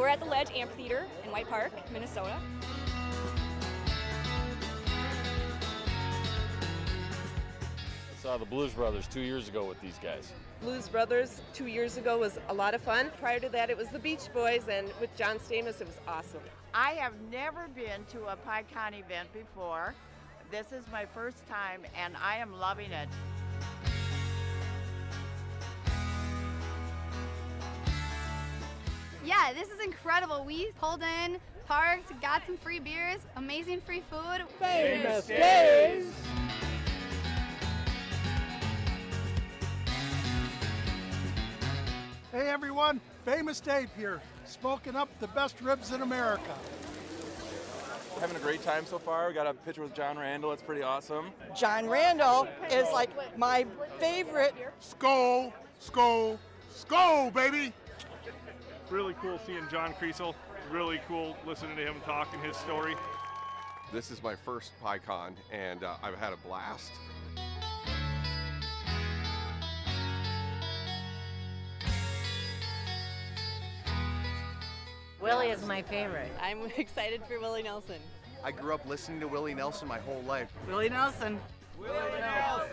We're at the Ledge Amphitheater in White Park, Minnesota. I saw the Blues Brothers 2 years ago with these guys. Blues Brothers 2 years ago was a lot of fun. Prior to that, it was the Beach Boys, and with John Stamos, it was awesome. I have never been to a PyCon event before. This is my first time, and I am loving it. Yeah, this is incredible. We pulled in, parked, got some free beers, amazing free food. Famous Days! Hey everyone, Famous Dave here, smoking up the best ribs in America. Having a great time so far. We got a picture with John Randall. It's pretty awesome. John Randall is like my favorite. Skol, skol, skol, baby! Really cool seeing John Kriesel. Really cool listening to him talking his story. This is my first PyCon, and I've had a blast. Willie is my favorite. I'm excited for Willie Nelson. I grew up listening to Willie Nelson my whole life. Willie Nelson. Willie Nelson.